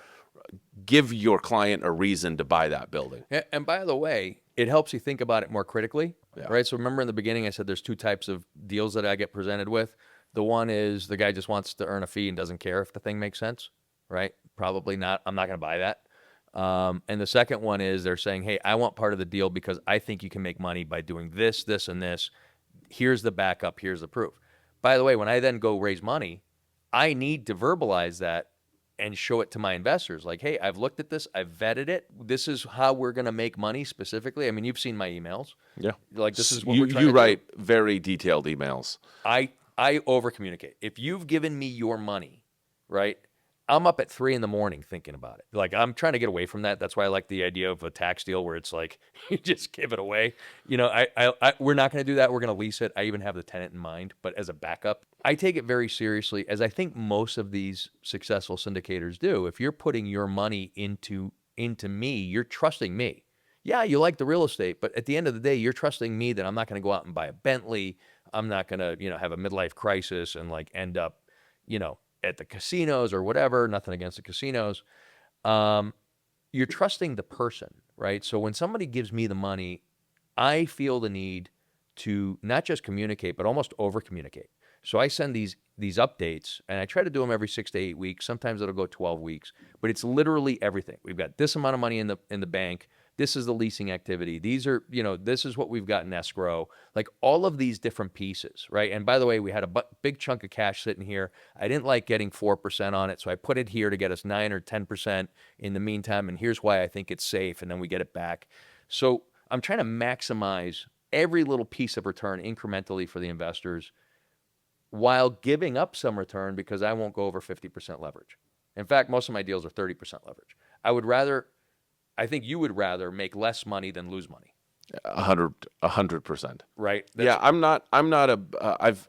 give your client a reason to buy that building. And by the way, it helps you think about it more critically, right? So remember in the beginning, I said there's two types of deals that I get presented with. The one is the guy just wants to earn a fee and doesn't care if the thing makes sense, right? Probably not. I'm not going to buy that. And the second one is they're saying, hey, I want part of the deal because I think you can make money by doing this, this, and this. Here's the backup. Here's the proof. By the way, when I then go raise money, I need to verbalize that and show it to my investors. Like, hey, I've looked at this. I've vetted it. This is how we're going to make money specifically. I mean, you've seen my emails. Yeah. Like, this is what we're trying to do. You write very detailed emails. I over communicate. If you've given me your money, right, I'm up at 3 a.m. thinking about it. Like, I'm trying to get away from that. That's why I like the idea of a tax deal where it's like, you just give it away. You know, we're not going to do that. We're going to lease it. I even have the tenant in mind, but as a backup, I take it very seriously, as I think most of these successful syndicators do. If you're putting your money into me, you're trusting me. Yeah, you like the real estate, but at the end of the day, you're trusting me that I'm not going to go out and buy a Bentley. I'm not going to, have a midlife crisis and like end up, at the casinos or whatever. Nothing against the casinos. You're trusting the person, right? So when somebody gives me the money, I feel the need to not just communicate, but almost over communicate. So I send these updates, and I try to do them every 6 to 8 weeks. Sometimes it'll go 12 weeks, but it's literally everything. We've got this amount of money in the bank. This is the leasing activity. These are, this is what we've got in escrow. Like, all of these different pieces, right? And by the way, we had a big chunk of cash sitting here. I didn't like getting 4% on it, so I put it here to get us 9 or 10% in the meantime, and here's why I think it's safe, and then we get it back. So I'm trying to maximize every little piece of return incrementally for the investors, while giving up some return because I won't go over 50% leverage. In fact, most of my deals are 30% leverage. I think you would rather make less money than lose money. 100%. Right?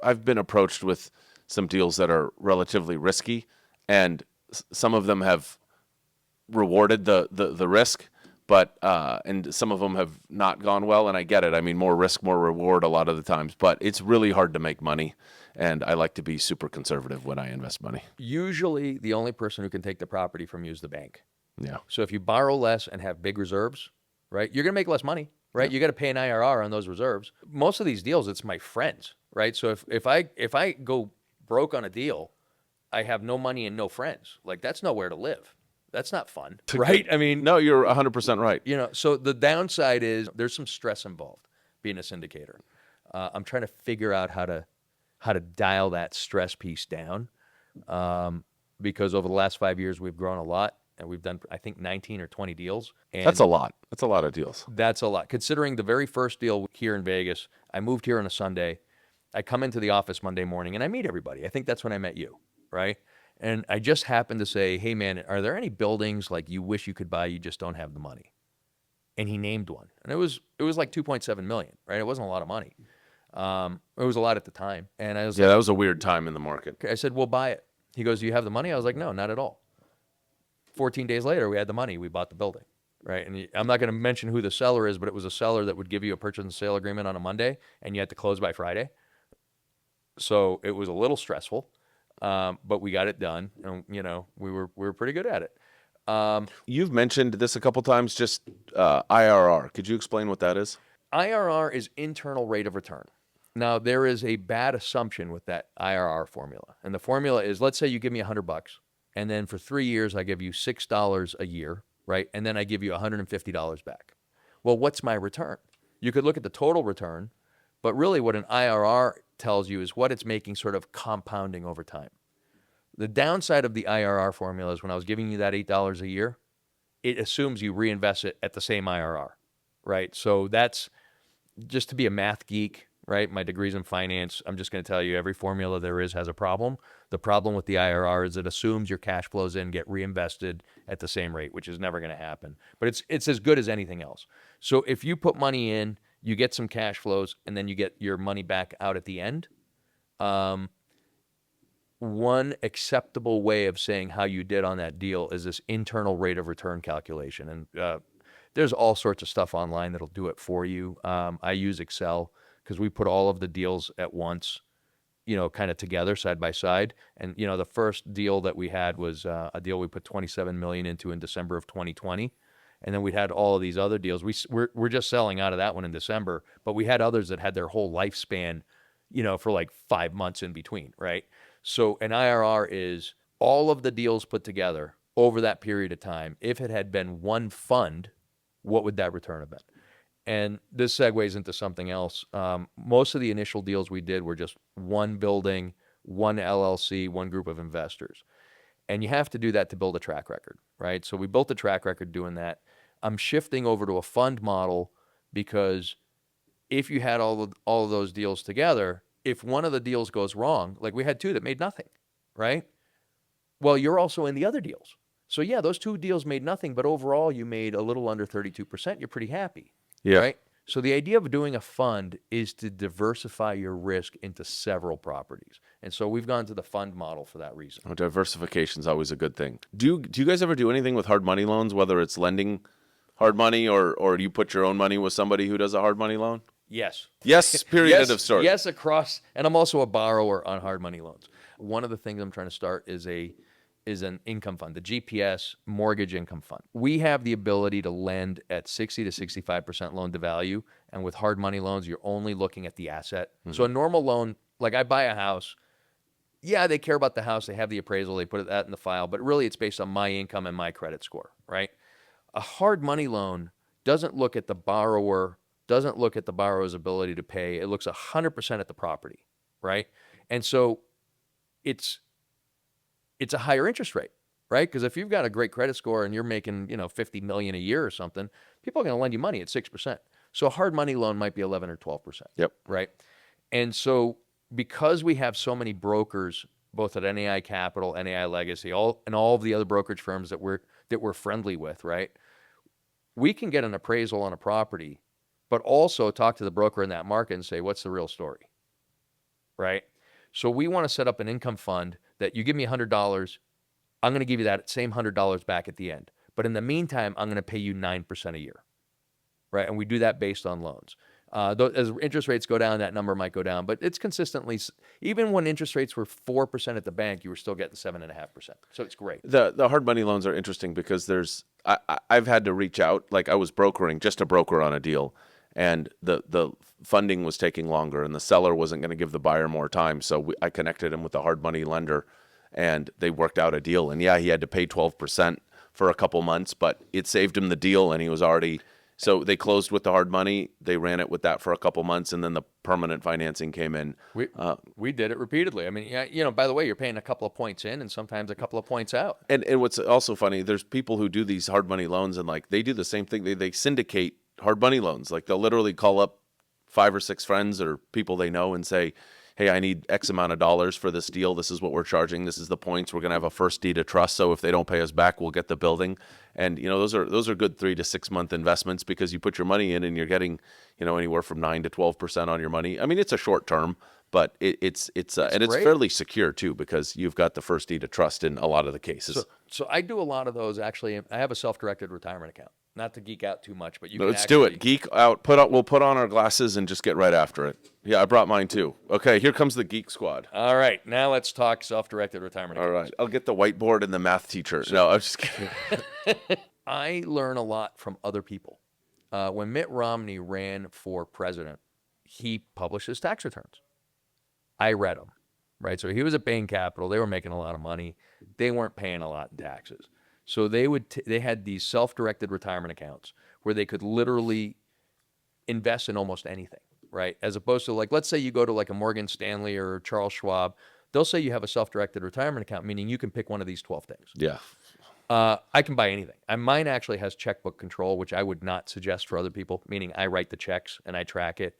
I've been approached with some deals that are relatively risky, and some of them have rewarded the risk, but and some of them have not gone well, and I get it. I mean, more risk, more reward a lot of the times, but it's really hard to make money. And I like to be super conservative when I invest money. Usually, the only person who can take the property from you is the bank. Yeah. So if you borrow less and have big reserves, right, you're going to make less money, right? Yeah. You got to pay an IRR on those reserves. Most of these deals, it's my friends, right? So if I go broke on a deal, I have no money and no friends. Like, that's nowhere to live. That's not fun, right? I mean, no, you're 100% right. So the downside is there's some stress involved being a syndicator. I'm trying to figure out how to dial that stress piece down, because over the last 5 years, we've grown a lot, and we've done, I think, 19 or 20 deals. And that's a lot. That's a lot of deals. That's a lot. Considering the very first deal here in Vegas, I moved here on a Sunday. I come into the office Monday morning, and I meet everybody. I think that's when I met you, right? And I just happened to say, hey, man, are there any buildings like you wish you could buy, you just don't have the money? And he named one. And it was like $2.7 million, right? It wasn't a lot of money. It was a lot at the time. And I was that was a weird time in the market. I said, we'll buy it. He goes, do you have the money? I was like, no, not at all. 14 days later, we had the money. We bought the building, right? And I'm not going to mention who the seller is, but it was a seller that would give you a purchase and sale agreement on a Monday, and you had to close by Friday. So it was a little stressful, but we got it done, and we were pretty good at it. You've mentioned this a couple times, just IRR. Could you explain what that is? IRR is internal rate of return. Now, there is a bad assumption with that IRR formula. And the formula is, let's say you give me $100, and then for 3 years, I give you $6 a year, right? And then I give you $150 back. Well, what's my return? You could look at the total return, but really what an IRR tells you is what it's making sort of compounding over time. The downside of the IRR formula is when I was giving you that $8 a year, it assumes you reinvest it at the same IRR, right? So that's just to be a math geek, right? My degree's in finance. I'm just going to tell you every formula there is has a problem. The problem with the IRR is it assumes your cash flows in get reinvested at the same rate, which is never going to happen. But it's as good as anything else. So if you put money in, you get some cash flows, and then you get your money back out at the end. One acceptable way of saying how you did on that deal is this internal rate of return calculation. And there's all sorts of stuff online that'll do it for you. I use Excel because we put all of the deals at once, kind of together side by side. And, the first deal that we had was a deal we put $27 million into in December of 2020. And then we had all of these other deals. We're just selling out of that one in December, but we had others that had their whole lifespan, for like 5 months in between, right? So an IRR is all of the deals put together over that period of time. If it had been one fund, what would that return have been? And this segues into something else. Most of the initial deals we did were just one building, one LLC, one group of investors. And you have to do that to build a track record, right? So we built a track record doing that. I'm shifting over to a fund model because if you had all of those deals together, if one of the deals goes wrong, like we had two that made nothing, right? Well, you're also in the other deals. So yeah, those two deals made nothing, but overall you made a little under 32%. You're pretty happy, right? So the idea of doing a fund is to diversify your risk into several properties. And so we've gone to the fund model for that reason. Oh, diversification is always a good thing. Do you guys ever do anything with hard money loans, whether it's lending hard money or you put your own money with somebody who does a hard money loan? Yes. Yes, period, end of story. Yes, across, and I'm also a borrower on hard money loans. One of the things I'm trying to start is an income fund, the GPS mortgage income fund. We have the ability to lend at 60 to 65% loan to value, and with hard money loans, you're only looking at the asset. Mm-hmm. So a normal loan, like I buy a house, yeah, they care about the house, they have the appraisal, they put that in the file, but really it's based on my income and my credit score, right? A hard money loan doesn't look at the borrower, doesn't look at the borrower's ability to pay. It looks 100% at the property, right? And so it's a higher interest rate, right? Because if you've got a great credit score and you're making, $50 million a year or something, people are going to lend you money at 6%. So a hard money loan might be 11 or 12%. Yep. Right? And so because we have so many brokers, both at NAI Capital, NAI Legacy, all of the other brokerage firms that we're friendly with, right? We can get an appraisal on a property, but also talk to the broker in that market and say, what's the real story, right? So we want to set up an income fund that you give me $100, I'm going to give you that same $100 back at the end. But in the meantime, I'm going to pay you 9% a year, right? And we do that based on loans. As interest rates go down, that number might go down, but it's consistently, even when interest rates were 4% at the bank, you were still getting 7.5%. So it's great. The hard money loans are interesting because I've had to reach out, like I was brokering, just a broker on a deal, and the funding was taking longer, and the seller wasn't going to give the buyer more time. So I connected him with a hard money lender, and they worked out a deal. And yeah, he had to pay 12% for a couple months, but it saved him the deal, and he was already. So they closed with the hard money. They ran it with that for a couple months, and then the permanent financing came in. We did it repeatedly. I mean, yeah, by the way, you're paying a couple of points in, and sometimes a couple of points out. And what's also funny, there's people who do these hard money loans, and like they do the same thing. They syndicate hard money loans. Like they'll literally call up 5 or 6 friends or people they know and say, hey, I need X amount of dollars for this deal. This is what we're charging. This is the points. We're going to have a first deed of trust. So if they don't pay us back, we'll get the building. And, those are good 3 to 6 month investments because you put your money in and you're getting, anywhere from 9 to 12% on your money. I mean, it's a short term, but it's and it's fairly secure too, because you've got the first deed of trust in a lot of the cases. So I do a lot of those. Actually, I have a self-directed retirement account. Not to geek out too much, but let's do it. Geek out. We'll put on our glasses and just get right after it. Yeah, I brought mine too. Okay, here comes the geek squad. All right, now let's talk self-directed retirement accounts. All right, I'll get the whiteboard and the math teacher. No, I'm just kidding. I learn a lot from other people. when Mitt Romney ran for president, he published his tax returns. I read them, right? So he was at Bain Capital. They were making a lot of money. They weren't paying a lot in taxes. So they had these self-directed retirement accounts where they could literally invest in almost anything, right? As opposed to, like, let's say you go to like a Morgan Stanley or Charles Schwab, they'll say you have a self-directed retirement account, meaning you can pick one of these 12 things. Yeah. I can buy anything. And mine actually has checkbook control, which I would not suggest for other people, meaning I write the checks and I track it.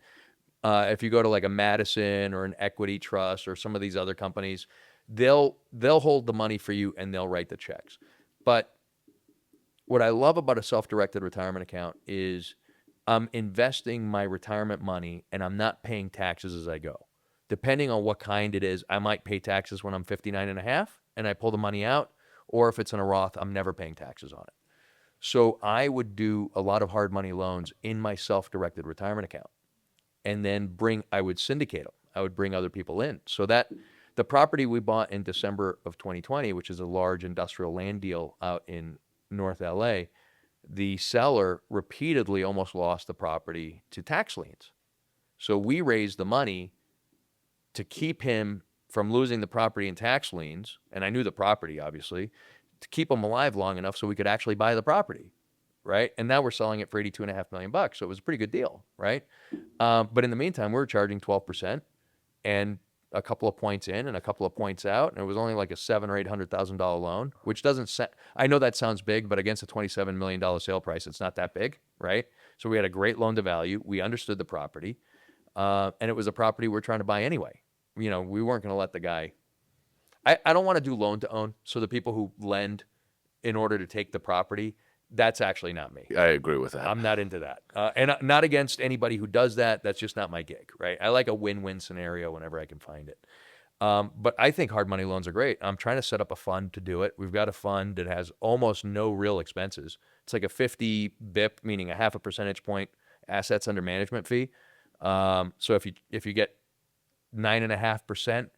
If you go to like a Madison or an Equity Trust or some of these other companies, they'll hold the money for you and they'll write the checks. But what I love about a self-directed retirement account is I'm investing my retirement money and I'm not paying taxes as I go. Depending on what kind it is, I might pay taxes when I'm 59 and a half and I pull the money out, or if it's in a Roth, I'm never paying taxes on it. So I would do a lot of hard money loans in my self-directed retirement account. And then I would syndicate them. I would bring other people in. So that the property we bought in December of 2020, which is a large industrial land deal out in North LA, the seller repeatedly almost lost the property to tax liens. So we raised the money to keep him from losing the property in tax liens, and I knew the property, obviously, to keep him alive long enough so we could actually buy the property, right? And now we're selling it for $82.5 million, so it was a pretty good deal, right? But in the meantime, we were charging 12%, and a couple of points in and a couple of points out, and it was only like a $700,000 or $800,000 loan, which doesn't I know that sounds big, but against a $27 million sale price, it's not that big, right? So we had a great loan to value. We understood the property, and it was a property we're trying to buy anyway. You know, we weren't going to let the guy. I don't want to do loan to own. So the people who lend in order to take the property, that's actually not me. I agree with that. I'm not into that. And not against anybody who does that. That's just not my gig, right? I like a win-win scenario whenever I can find it. But I think hard money loans are great. I'm trying to set up a fund to do it. We've got a fund that has almost no real expenses. It's like a 50 BIP, meaning a half a percentage point assets under management fee. So if you get 9.5%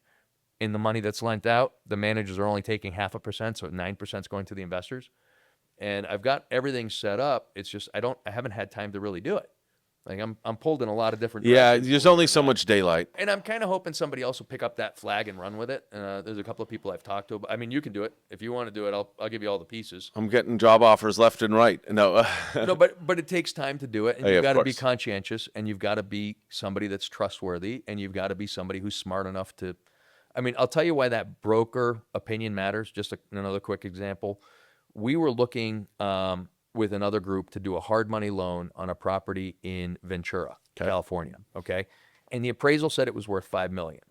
in the money that's lent out, the managers are only taking 0.5%, so 9% is going to the investors. And I've got everything set up. It's just I haven't had time to really do it. Like I'm pulled in a lot of different directions. Yeah, there's only so much daylight. And I'm kind of hoping somebody else will pick up that flag and run with it. There's a couple of people I've talked to. I mean, you can do it. If you want to do it, I'll give you all the pieces. I'm getting job offers left and right. No. No, but it takes time to do it. And Oh, yeah, you've got of to be course. conscientious, and you've got to be somebody that's trustworthy, and you've got to be somebody who's smart enough to. I mean, I'll tell you why that broker opinion matters. Just another quick example. We were looking with another group to do a hard money loan on a property in Ventura, California. Okay, and the appraisal said it was worth $5 million.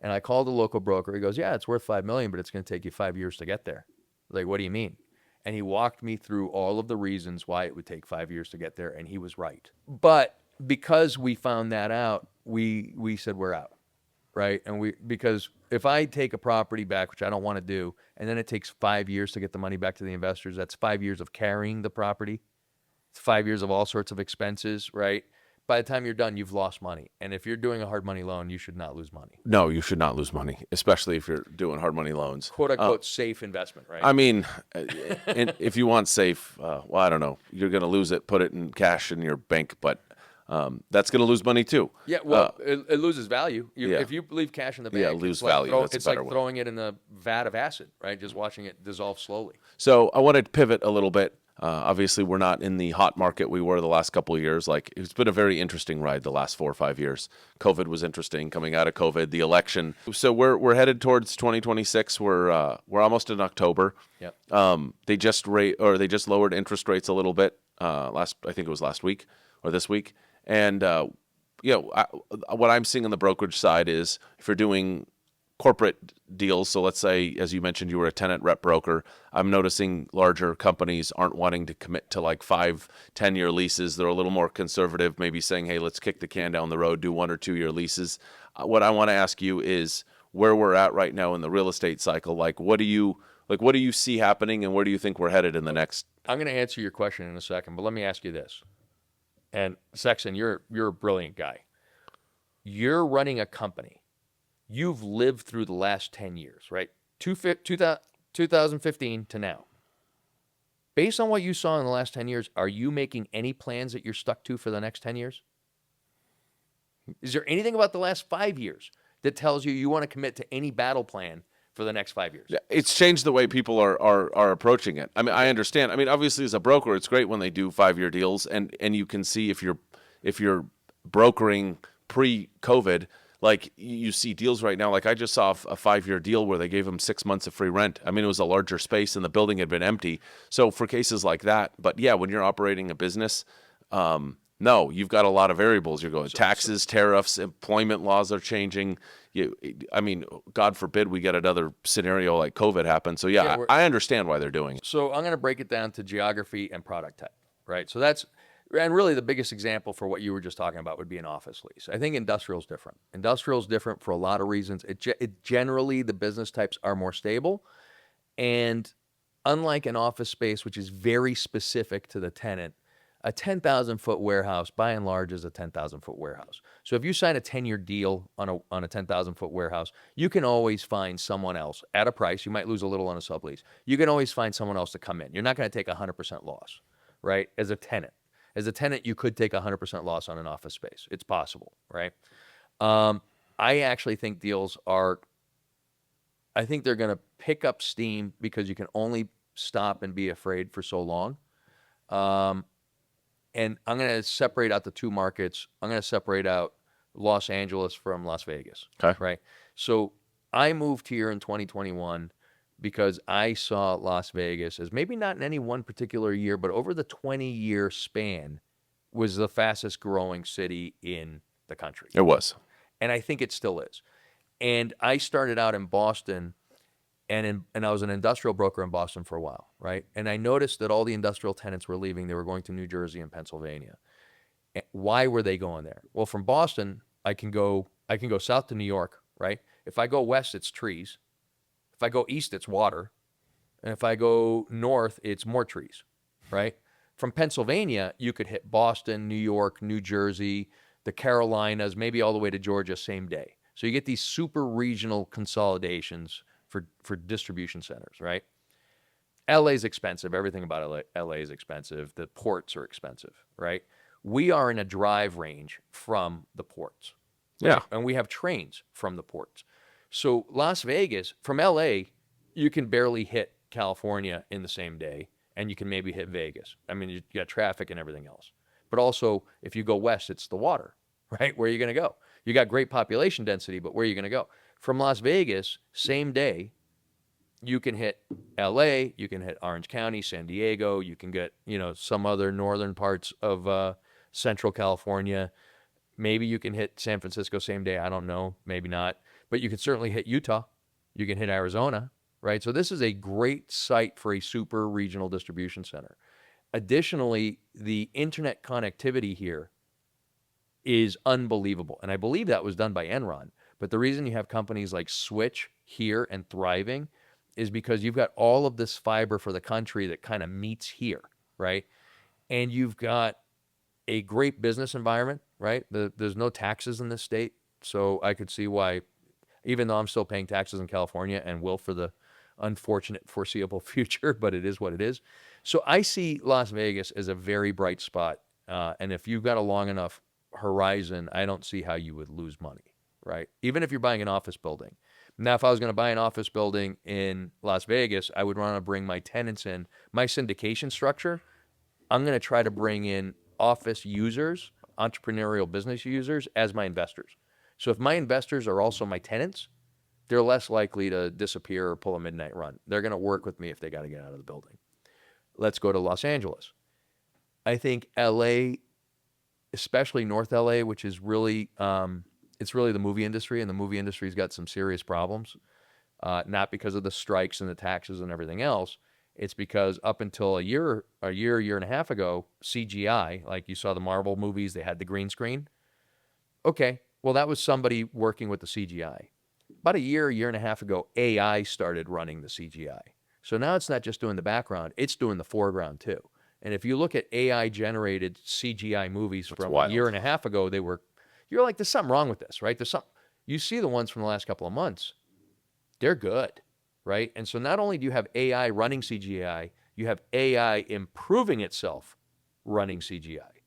And I called the local broker. He goes, "Yeah, it's worth $5 million, but it's going to take you 5 years to get there." Like, what do you mean? And he walked me through all of the reasons why it would take 5 years to get there, and he was right. But because we found that out, we said we're out. Right. And because if I take a property back, which I don't want to do, and then it takes 5 years to get the money back to the investors, that's 5 years of carrying the property. It's 5 years of all sorts of expenses. Right. By the time you're done, you've lost money. And if you're doing a hard money loan, you should not lose money. No, you should not lose money, especially if you're doing hard money loans. Quote unquote safe investment. Right. I mean, if you want safe, well, I don't know. You're going to lose it. Put it in cash in your bank, but that's going to lose money too. Yeah, well, it loses value. Yeah. If you leave cash in the bank, lose it's like value. That's a it's like better one. throwing it in a vat of acid, right? Just watching it dissolve slowly. So I wanted to pivot a little bit. Obviously, we're not in the hot market we were the last couple of years. Like, it's been a very interesting ride the last 4 or 5 years. COVID was interesting. Coming out of COVID, the election. So we're headed towards 2026. We're almost in October. Yep. They just lowered interest rates a little bit. I think it was last week or this week. And what I'm seeing on the brokerage side is if you're doing corporate deals, so let's say, as you mentioned, you were a tenant rep broker, I'm noticing larger companies aren't wanting to commit to like 5-10-year leases. They're a little more conservative, maybe saying, hey, let's kick the can down the road, do 1 or 2 year leases. What I want to ask you is where we're at right now in the real estate cycle. What do you see happening, and where do you think we're headed in the next? I'm going to answer your question in a second, but let me ask you this. And Sexton, you're a brilliant guy. You're running a company. You've lived through the last 10 years, right? 2015 to now. Based on what you saw in the last 10 years, are you making any plans that you're stuck to for the next 10 years? Is there anything about the last 5 years that tells you want to commit to any battle plan for the next 5 years? Yeah, it's changed the way people are approaching it. I mean, I understand. I mean, obviously, as a broker, it's great when they do 5-year deals, and you can see if you're brokering pre-COVID, like you see deals right now. Like I just saw a 5-year deal where they gave them 6 months of free rent. I mean, it was a larger space, and the building had been empty. So for cases like that, but yeah, when you're operating a business, no, you've got a lot of variables. You're going taxes, tariffs, employment laws are changing. I mean, God forbid we get another scenario like COVID happen. So yeah, I understand why they're doing it. So I'm going to break it down to geography and product type, right? So that's, and really the biggest example for what you were just talking about would be an office lease. I think industrial is different. Industrial is different for a lot of reasons. It generally, the business types are more stable. And unlike an office space, which is very specific to the tenant, a 10,000-foot warehouse, by and large, is a 10,000-foot warehouse. So if you sign a 10-year deal on a 10,000-foot warehouse, you can always find someone else at a price. You might lose a little on a sublease. You can always find someone else to come in. You're not going to take 100% loss, right? As a tenant, you could take 100% loss on an office space. It's possible, right? I actually think deals are. I think they're going to pick up steam because you can only stop and be afraid for so long. And I'm going to separate out the two markets. I'm going to separate out Los Angeles from Las Vegas. Okay. Right. So I moved here in 2021 because I saw Las Vegas as maybe not in any one particular year, but over the 20-year span was the fastest growing city in the country. It was. And I think it still is. And I started out in Boston. And I was an industrial broker in Boston for a while, right? And I noticed that all the industrial tenants were leaving. They were going to New Jersey and Pennsylvania. Why were they going there? Well, from Boston, I can go south to New York, right? If I go west, it's trees. If I go east, it's water. And if I go north, it's more trees, right? From Pennsylvania, you could hit Boston, New York, New Jersey, the Carolinas, maybe all the way to Georgia same day. So you get these super regional consolidations for distribution centers, right? LA is expensive. Everything about LA is expensive. The ports are expensive, right? We are in a drive range from the ports. Right? Yeah. And we have trains from the ports. So Las Vegas, from LA, you can barely hit California in the same day, and you can maybe hit Vegas. I mean, you got traffic and everything else. But also, if you go west, it's the water, right? Where are you going to go? You got great population density, but where are you going to go? From Las Vegas, same day, you can hit LA, you can hit Orange County, San Diego, you can get, some other northern parts of Central California. Maybe you can hit San Francisco same day, I don't know, maybe not. But you can certainly hit Utah, you can hit Arizona, right? So this is a great site for a super regional distribution center. Additionally, the internet connectivity here is unbelievable. And I believe that was done by Enron. But the reason you have companies like Switch here and thriving is because you've got all of this fiber for the country that kind of meets here, right? And you've got a great business environment, right? There's no taxes in this state. So I could see why, even though I'm still paying taxes in California and will for the unfortunate foreseeable future, but it is what it is. So I see Las Vegas as a very bright spot. And if you've got a long enough horizon, I don't see how you would lose money. Right? Even if you're buying an office building. Now, if I was going to buy an office building in Las Vegas, I would want to bring my tenants in. My syndication structure, I'm going to try to bring in office users, entrepreneurial business users as my investors. So if my investors are also my tenants, they're less likely to disappear or pull a midnight run. They're going to work with me if they got to get out of the building. Let's go to Los Angeles. I think LA, especially North LA, which is really... it's really the movie industry, and the movie industry's got some serious problems, not because of the strikes and the taxes and everything else. It's because up until a year and a half ago, CGI, like you saw the Marvel movies, they had the green screen. Okay, well, that was somebody working with the CGI. About a year and a half ago, AI started running the CGI. So now it's not just doing the background, it's doing the foreground too. And if you look at AI-generated CGI movies from a year and a half ago, you're like, there's something wrong with this, right? You see the ones from the last couple of months, they're good, right? And so not only do you have AI running CGI, You have AI improving itself running CGI.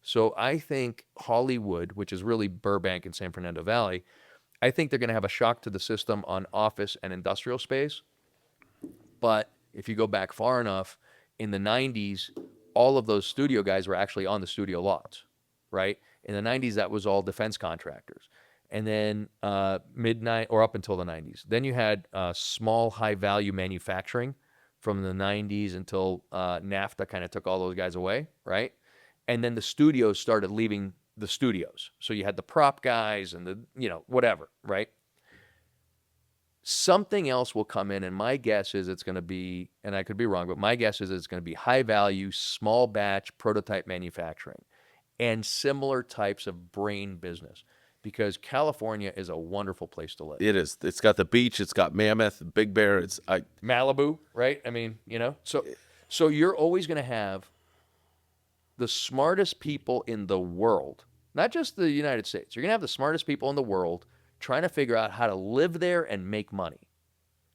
So I think Hollywood, which is really Burbank and San Fernando Valley, I think they're going to have a shock to the system on office and industrial space. But if you go back far enough, in the 90s, all of those studio guys were actually on the studio lots, right? In the 90s, that was all defense contractors. And then midnight or up until the 90s. Then you had small, high-value manufacturing from the 90s until NAFTA kind of took all those guys away, right? And then the studios started leaving the studios. So you had the prop guys and the, whatever, right? Something else will come in, and my guess is it's going to be, and I could be wrong, but my guess is it's going to be high-value, small batch prototype manufacturing and similar types of brain business. Because California is a wonderful place to live. It is. It's got the beach. It's got Mammoth, Big Bear. Malibu, right? I mean, So you're always going to have the smartest people in the world, not just the United States. You're going to have the smartest people in the world trying to figure out how to live there and make money.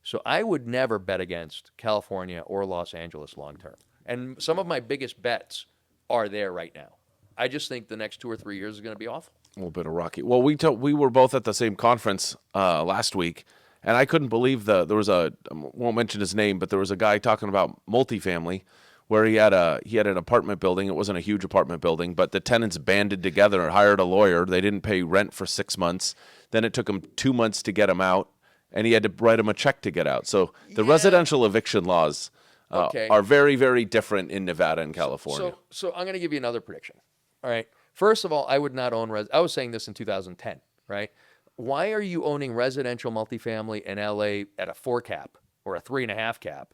So I would never bet against California or Los Angeles long term. And some of my biggest bets are there right now. I just think the next 2 or 3 years is going to be awful. A little bit of rocky. Well, we were both at the same conference last week, and I couldn't believe there was I won't mention his name, but there was a guy talking about multifamily where he had an apartment building. It wasn't a huge apartment building, but the tenants banded together and hired a lawyer. They didn't pay rent for 6 months. Then it took him 2 months to get him out, and he had to write him a check to get out. So the residential eviction laws are very, very different in Nevada and California. So I'm going to give you another prediction. All right. First of all, I would not own I was saying this in 2010, right? Why are you owning residential multifamily in LA at a 4 cap or a 3.5 cap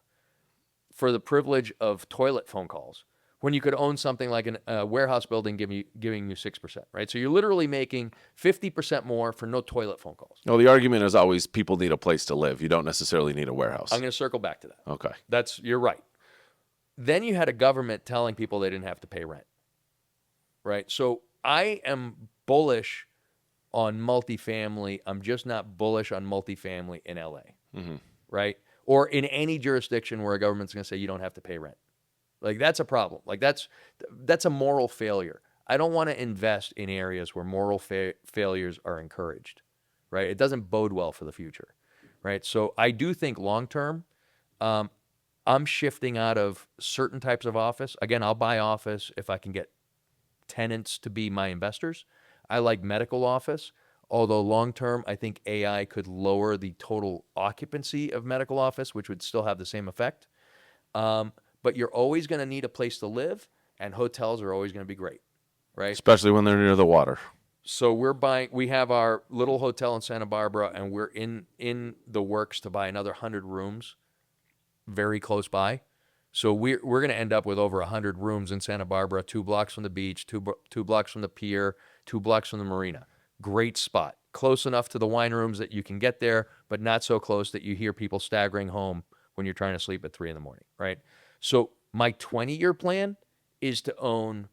for the privilege of toilet phone calls when you could own something like a warehouse building giving you 6%, right? So you're literally making 50% more for no toilet phone calls. Well, the argument is always people need a place to live. You don't necessarily need a warehouse. I'm going to circle back to that. Okay. You're right. Then you had a government telling people they didn't have to pay rent. Right. So I am bullish on multifamily. I'm just not bullish on multifamily in LA. Mm-hmm. Right. Or in any jurisdiction where a government's going to say you don't have to pay rent. Like that's a problem. Like that's a moral failure. I don't want to invest in areas where moral failures are encouraged. Right. It doesn't bode well for the future. Right. So I do think long term, I'm shifting out of certain types of office. Again, I'll buy office if I can get tenants to be my investors. I like medical office, although long-term, I think AI could lower the total occupancy of medical office, which would still have the same effect. But you're always going to need a place to live, and hotels are always going to be great, right? Especially when they're near the water. So we have our little hotel in Santa Barbara, and we're in the works to buy another 100 rooms very close by. So we're going to end up with over 100 rooms in Santa Barbara, 2 blocks from the beach, two blocks from the pier, 2 blocks from the marina. Great spot. Close enough to the wine rooms that you can get there, but not so close that you hear people staggering home when you're trying to sleep at 3 a.m, right? So my 20-year plan is to own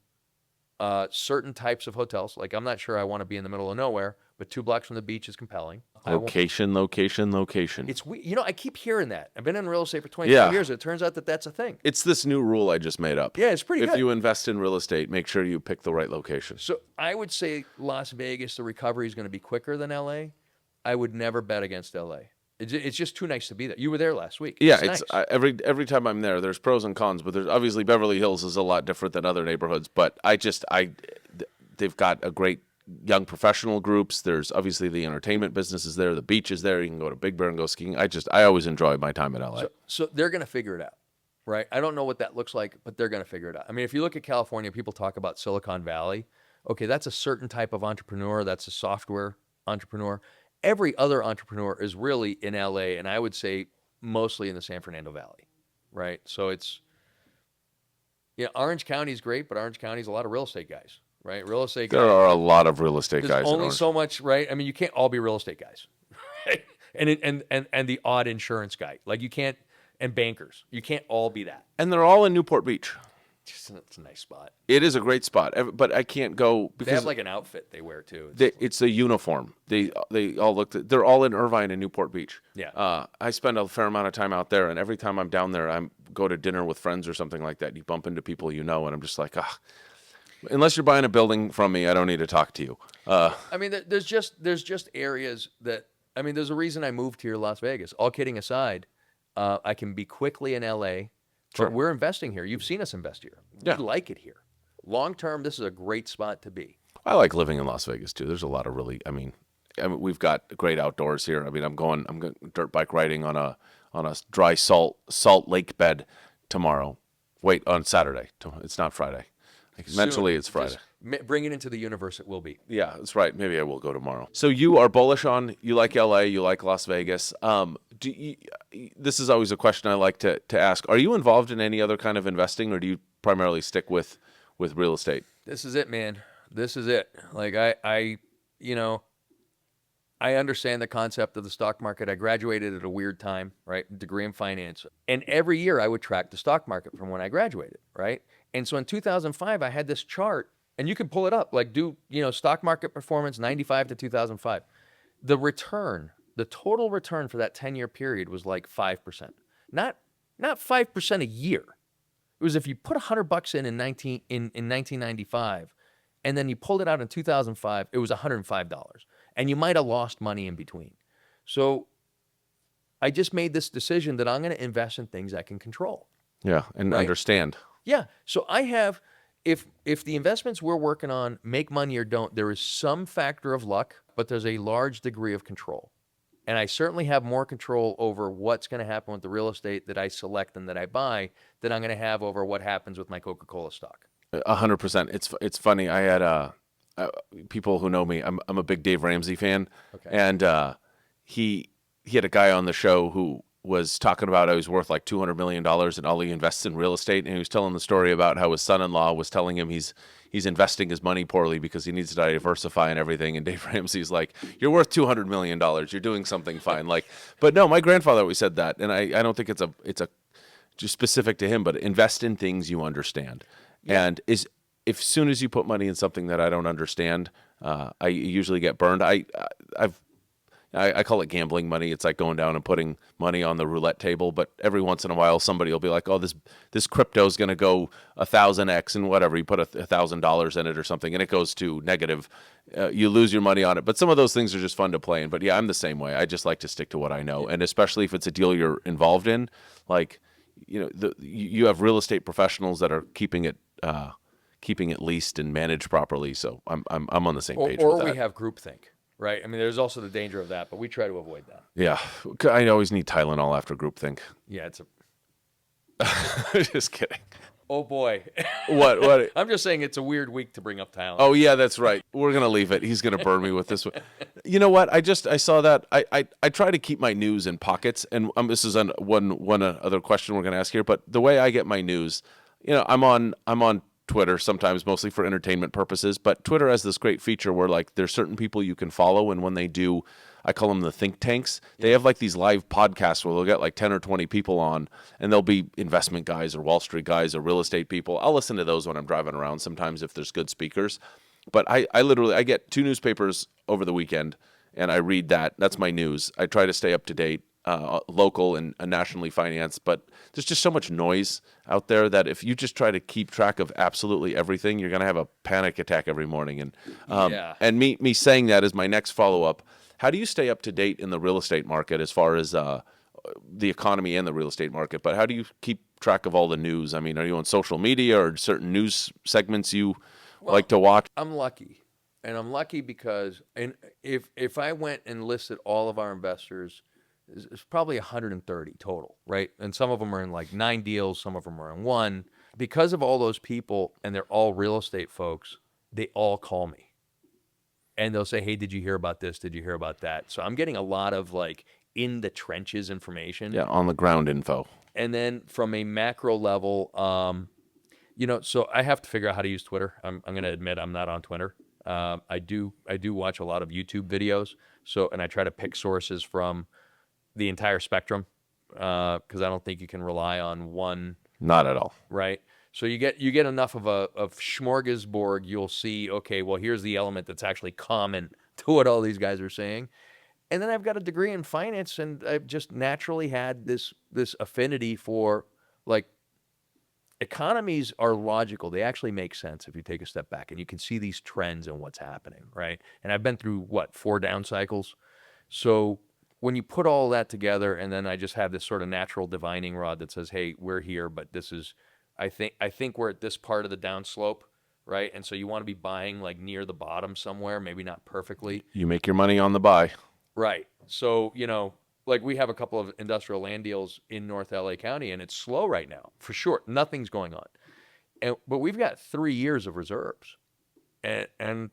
certain types of hotels. Like I'm not sure I want to be in the middle of nowhere, but 2 blocks from the beach is compelling. Location. It's I keep hearing that. I've been in real estate for 22 years. It turns out that that's a thing. It's this new rule I just made up. Yeah, it's pretty good. If you invest in real estate, make sure you pick the right location. So I would say Las Vegas, the recovery is going to be quicker than LA. I would never bet against LA. It's just too nice to be there. You were there last week. Yeah, it's nice. Every time I'm there, there's pros and cons, but there's obviously Beverly Hills is a lot different than other neighborhoods. But they've got a great young professional groups. There's obviously the entertainment business is there. The beach is there. You can go to Big Bear and go skiing. I always enjoy my time in LA. So they're going to figure it out, right? I don't know what that looks like, but they're going to figure it out. I mean, if you look at California, people talk about Silicon Valley. Okay, that's a certain type of entrepreneur. That's a software entrepreneur. Every other entrepreneur is really in LA, and I would say mostly in the San Fernando Valley, right? So it's, Orange County is great, but Orange County is a lot of real estate guys. Right, real estate guys. There are a lot of real estate guys. There's only so much, right? I mean, you can't all be real estate guys, right? And the odd insurance guy, like you can't, and bankers, you can't all be that. And they're all in Newport Beach. It's a nice spot. It is a great spot, but I can't go They because have like an outfit they wear too. it's a uniform. They all they're all in Irvine and Newport Beach. Yeah. I spend a fair amount of time out there, and every time I'm down there, I go to dinner with friends or something like that. And you bump into people and I'm just like, unless you're buying a building from me, I don't need to talk to you. I mean, there's just areas that, I mean, there's a reason I moved here to Las Vegas. All kidding aside, I can be quickly in LA, but we're investing here. You've seen us invest here. Yeah. We like it here. Long term, this is a great spot to be. I like living in Las Vegas too. There's a lot of really, I mean, we've got great outdoors here. I mean, I'm going dirt bike riding on a dry salt lake bed tomorrow. Wait, on Saturday. It's not Friday. Mentally, it's Friday. Just bring it into the universe. It will be. Yeah, that's right. Maybe I will go tomorrow. So you are bullish on, you like LA, you like Las Vegas. This is always a question I like to ask. Are you involved in any other kind of investing, or do you primarily stick with real estate? This is it, man. This is it. Like I understand the concept of the stock market. I graduated at a weird time, right? Degree in finance. And every year I would track the stock market from when I graduated, right? And so in 2005, I had this chart, and you can pull it up, like stock market performance 95 to 2005. The total return for that 10-year period was like 5%. Not 5% a year. It was if you put $100 in 1995, and then you pulled it out in 2005, it was $105. And you might have lost money in between. So I just made this decision that I'm going to invest in things I can control. Yeah, and understand. Yeah. So I have, if the investments we're working on make money or don't, there is some factor of luck, but there's a large degree of control. And I certainly have more control over what's going to happen with the real estate that I select and that I buy than I'm going to have over what happens with my Coca-Cola stock. 100%. It's funny. I had people who know me. I'm a big Dave Ramsey fan, and he had a guy on the show who was talking about how he's worth like $200 million and all he invests in real estate, and he was telling the story about how his son-in-law was telling him he's investing his money poorly because he needs to diversify and everything. And Dave Ramsey's like, "You're worth $200 million. You're doing something fine." But no, my grandfather always said that, and I don't think it's a just specific to him, but invest in things you understand. Yeah. And if soon as you put money in something that I don't understand, I usually get burned. I call it gambling money. It's like going down and putting money on the roulette table. But every once in a while, somebody will be like, "Oh, this crypto is going to go 1,000x and whatever." You put $1,000 in it or something, and it goes to negative. You lose your money on it. But some of those things are just fun to play in. But yeah, I'm the same way. I just like to stick to what I know, and especially if it's a deal you're involved in, like you have real estate professionals that are keeping it leased and managed properly. So I'm on the same page. Or with that. we have groupthink. Right. I mean, there's also the danger of that, but we try to avoid that. Yeah. I always need Tylenol after groupthink. Yeah, it's Just kidding. Oh, boy. What? I'm just saying it's a weird week to bring up Tylenol. Oh, yeah, that's right. We're going to leave it. He's going to burn me with this one. You know what? I saw that. I try to keep my news in pockets, and this is one other question we're going to ask here, but the way I get my news, I'm on Twitter sometimes, mostly for entertainment purposes, but Twitter has this great feature where like there's certain people you can follow, and when they do, I call them the think tanks. They have like these live podcasts where they'll get like 10 or 20 people on, and they'll be investment guys or Wall Street guys or real estate people. I'll listen to those when I'm driving around sometimes if there's good speakers. But I literally get 2 newspapers over the weekend, and I read that. That's my news. I try to stay up to date. Local and nationally financed, but there's just so much noise out there that if you just try to keep track of absolutely everything, you're going to have a panic attack every morning. And and me saying that is my next follow-up. How do you stay up to date in the real estate market as far as the economy and the real estate market? But how do you keep track of all the news? I mean, are you on social media or certain news segments you like to watch? I'm lucky. And I'm lucky because if I went and listed all of our investors, it's probably 130 total, right? And some of them are in like 9 deals, some of them are in 1. Because of all those people, and they're all real estate folks, they all call me. And they'll say, "Hey, did you hear about this? Did you hear about that?" So I'm getting a lot of like in the trenches information. Yeah, on the ground info. And then from a macro level, so I have to figure out how to use Twitter. I'm going to admit I'm not on Twitter. I do watch a lot of YouTube videos. And I try to pick sources from the entire spectrum because I don't think you can rely on one. Not at all. Right. So you get enough of smorgasbord, you'll see, okay, well, here's the element that's actually common to what all these guys are saying. And then I've got a degree in finance, and I've just naturally had this affinity for, like, economies are logical. They actually make sense if you take a step back and you can see these trends and what's happening, right? And I've been through, 4 down cycles. So when you put all that together, and then I just have this sort of natural divining rod that says, hey, we're here, but this is, I think we're at this part of the downslope, right? And so you want to be buying like near the bottom somewhere, maybe not perfectly. You make your money on the buy. Right. So, like we have a couple of industrial land deals in North LA County, and it's slow right now, for sure. Nothing's going on. But we've got 3 years of reserves. And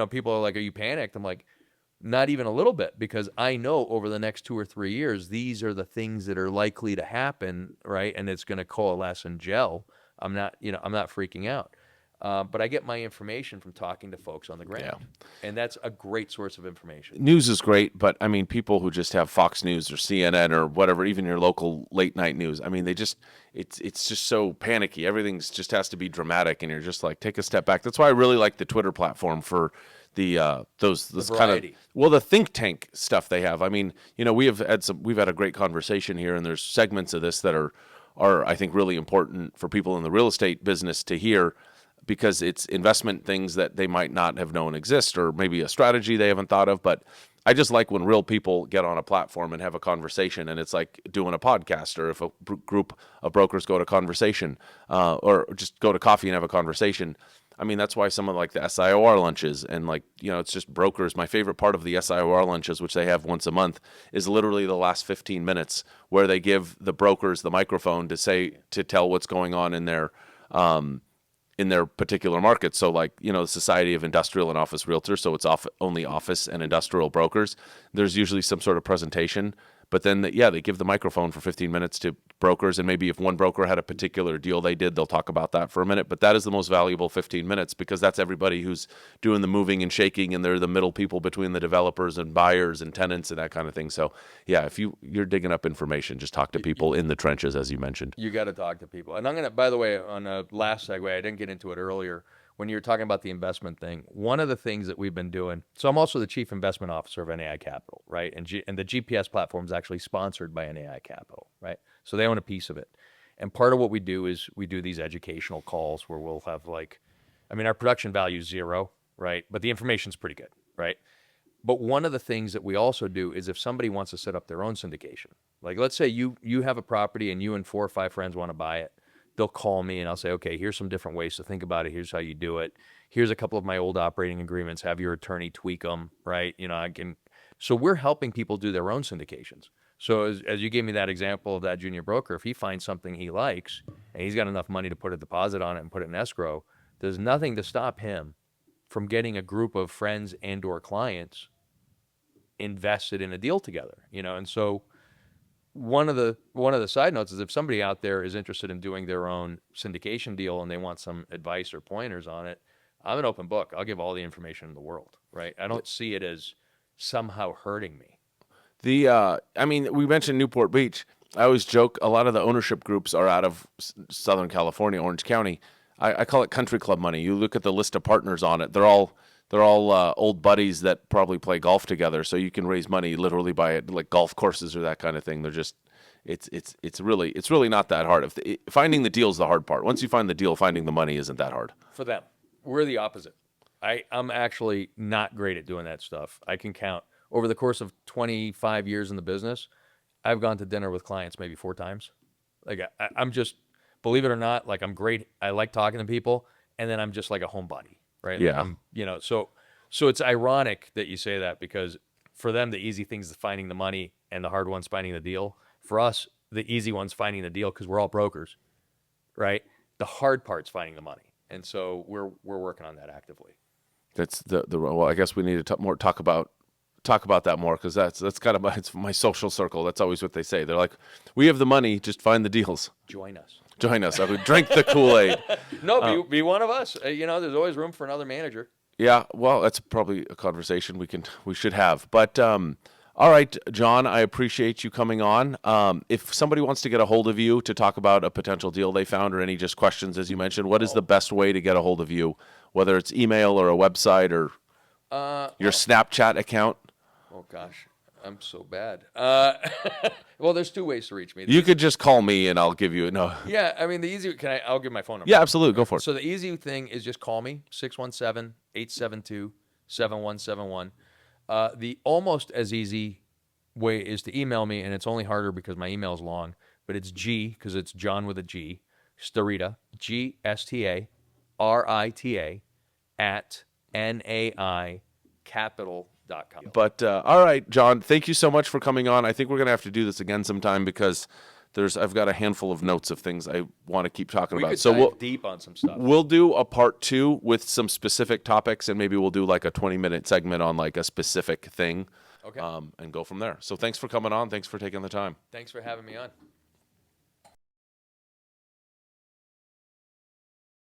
people are like, are you panicked? I'm like, not even a little bit, because I know over the next 2 or 3 years, these are the things that are likely to happen, right? And it's going to coalesce and gel. I'm not freaking out. But I get my information from talking to folks on the ground. Yeah. And that's a great source of information. News is great, but I mean, people who just have Fox News or CNN or whatever, even your local late night news, I mean, it's just so panicky. Everything's just has to be dramatic, and you're just like, take a step back. That's why I really like the Twitter platform for the those kind of, well, the think tank stuff they have. I mean, we've had a great conversation here, and there's segments of this that are I think really important for people in the real estate business to hear, because it's investment things that they might not have known exist, or maybe a strategy they haven't thought of. But I just like when real people get on a platform and have a conversation, and it's like doing a podcast, or if a group of brokers go to conversation, or just go to coffee and have a conversation. I mean, that's why some of like the SIOR lunches, and it's just brokers. My favorite part of the SIOR lunches, which they have once a month, is literally the last 15 minutes where they give the brokers the microphone to tell what's going on in their particular market. So the Society of Industrial and Office Realtors, so it's only office and industrial brokers. There's usually some sort of presentation, but then they give the microphone for 15 minutes to brokers, and maybe if one broker had a particular deal they did, they'll talk about that for a minute. But that is the most valuable 15 minutes, because that's everybody who's doing the moving and shaking, and they're the middle people between the developers and buyers and tenants and that kind of thing. So yeah, if you're digging up information, just talk to people in the trenches, as you mentioned. You got to talk to people. And I'm going to, by the way, on a last segue, I didn't get into it earlier, when you were talking about the investment thing, one of the things that we've been doing, so I'm also the chief investment officer of NAI Capital, right? And the GPS platform is actually sponsored by NAI Capital, right? So they own a piece of it. And part of what we do is we do these educational calls where we'll have our production value is 0, right? But the information's pretty good, right? But one of the things that we also do is if somebody wants to set up their own syndication, like let's say you have a property and you and 4 or 5 friends want to buy it, they'll call me and I'll say, okay, here's some different ways to think about it. Here's how you do it. Here's a couple of my old operating agreements. Have your attorney tweak them, right? So we're helping people do their own syndications. So as you gave me that example of that junior broker, if he finds something he likes and he's got enough money to put a deposit on it and put it in escrow, there's nothing to stop him from getting a group of friends and or clients invested in a deal together, And so one of the side notes is if somebody out there is interested in doing their own syndication deal and they want some advice or pointers on it, I'm an open book. I'll give all the information in the world, right? I don't see it as somehow hurting me. We mentioned Newport Beach. I always joke a lot of the ownership groups are out of Southern California, Orange County. I call it country club money. You look at the list of partners on it; they're all old buddies that probably play golf together. So you can raise money literally by like golf courses or that kind of thing. They're just it's really not that hard. Finding the deal is the hard part. Once you find the deal, finding the money isn't that hard. For them, we're the opposite. I'm actually not great at doing that stuff. I can count over the course of 25 years in the business, I've gone to dinner with clients maybe 4 times. Like I'm just, believe it or not, like I'm great. I like talking to people, and then I'm just like a homebody, right? Yeah. Like so it's ironic that you say that, because for them, the easy thing's finding the money and the hard one's finding the deal. For us, the easy one's finding the deal because we're all brokers, right? The hard part's finding the money. And so we're working on that actively. That's well, I guess we need to talk about that more, because that's kind of it's my social circle. That's always what they say. They're like, we have the money, just find the deals. Join us. I would drink the Kool-Aid. No, be one of us. There's always room for another manager. Yeah, well, that's probably a conversation we should have. But All right, John, I appreciate you coming on. If somebody wants to get a hold of you to talk about a potential deal they found or any just questions, as you mentioned, what is the best way to get a hold of you, whether it's email or a website or your Snapchat account? Oh gosh, I'm so bad. Well, there's two ways to reach me. You could just call me and I'll give you no. Yeah, I mean the easy. I'll give my phone number. Yeah, absolutely. Go for it. So the easy thing is just call me 617-872-7171. The almost as easy way is to email me, and it's only harder because my email is long, but it's because it's John with a G, Starita, GSTARITA at NAIcapital.com. But all right, John, thank you so much for coming on. I think we're going to have to do this again sometime because I've got a handful of notes of things I want to keep talking about. So we'll deep on some stuff. We'll do a part 2 with some specific topics, and maybe we'll do like a 20-minute segment on like a specific thing. Okay. And go from there. So thanks for coming on. Thanks for taking the time. Thanks for having me on.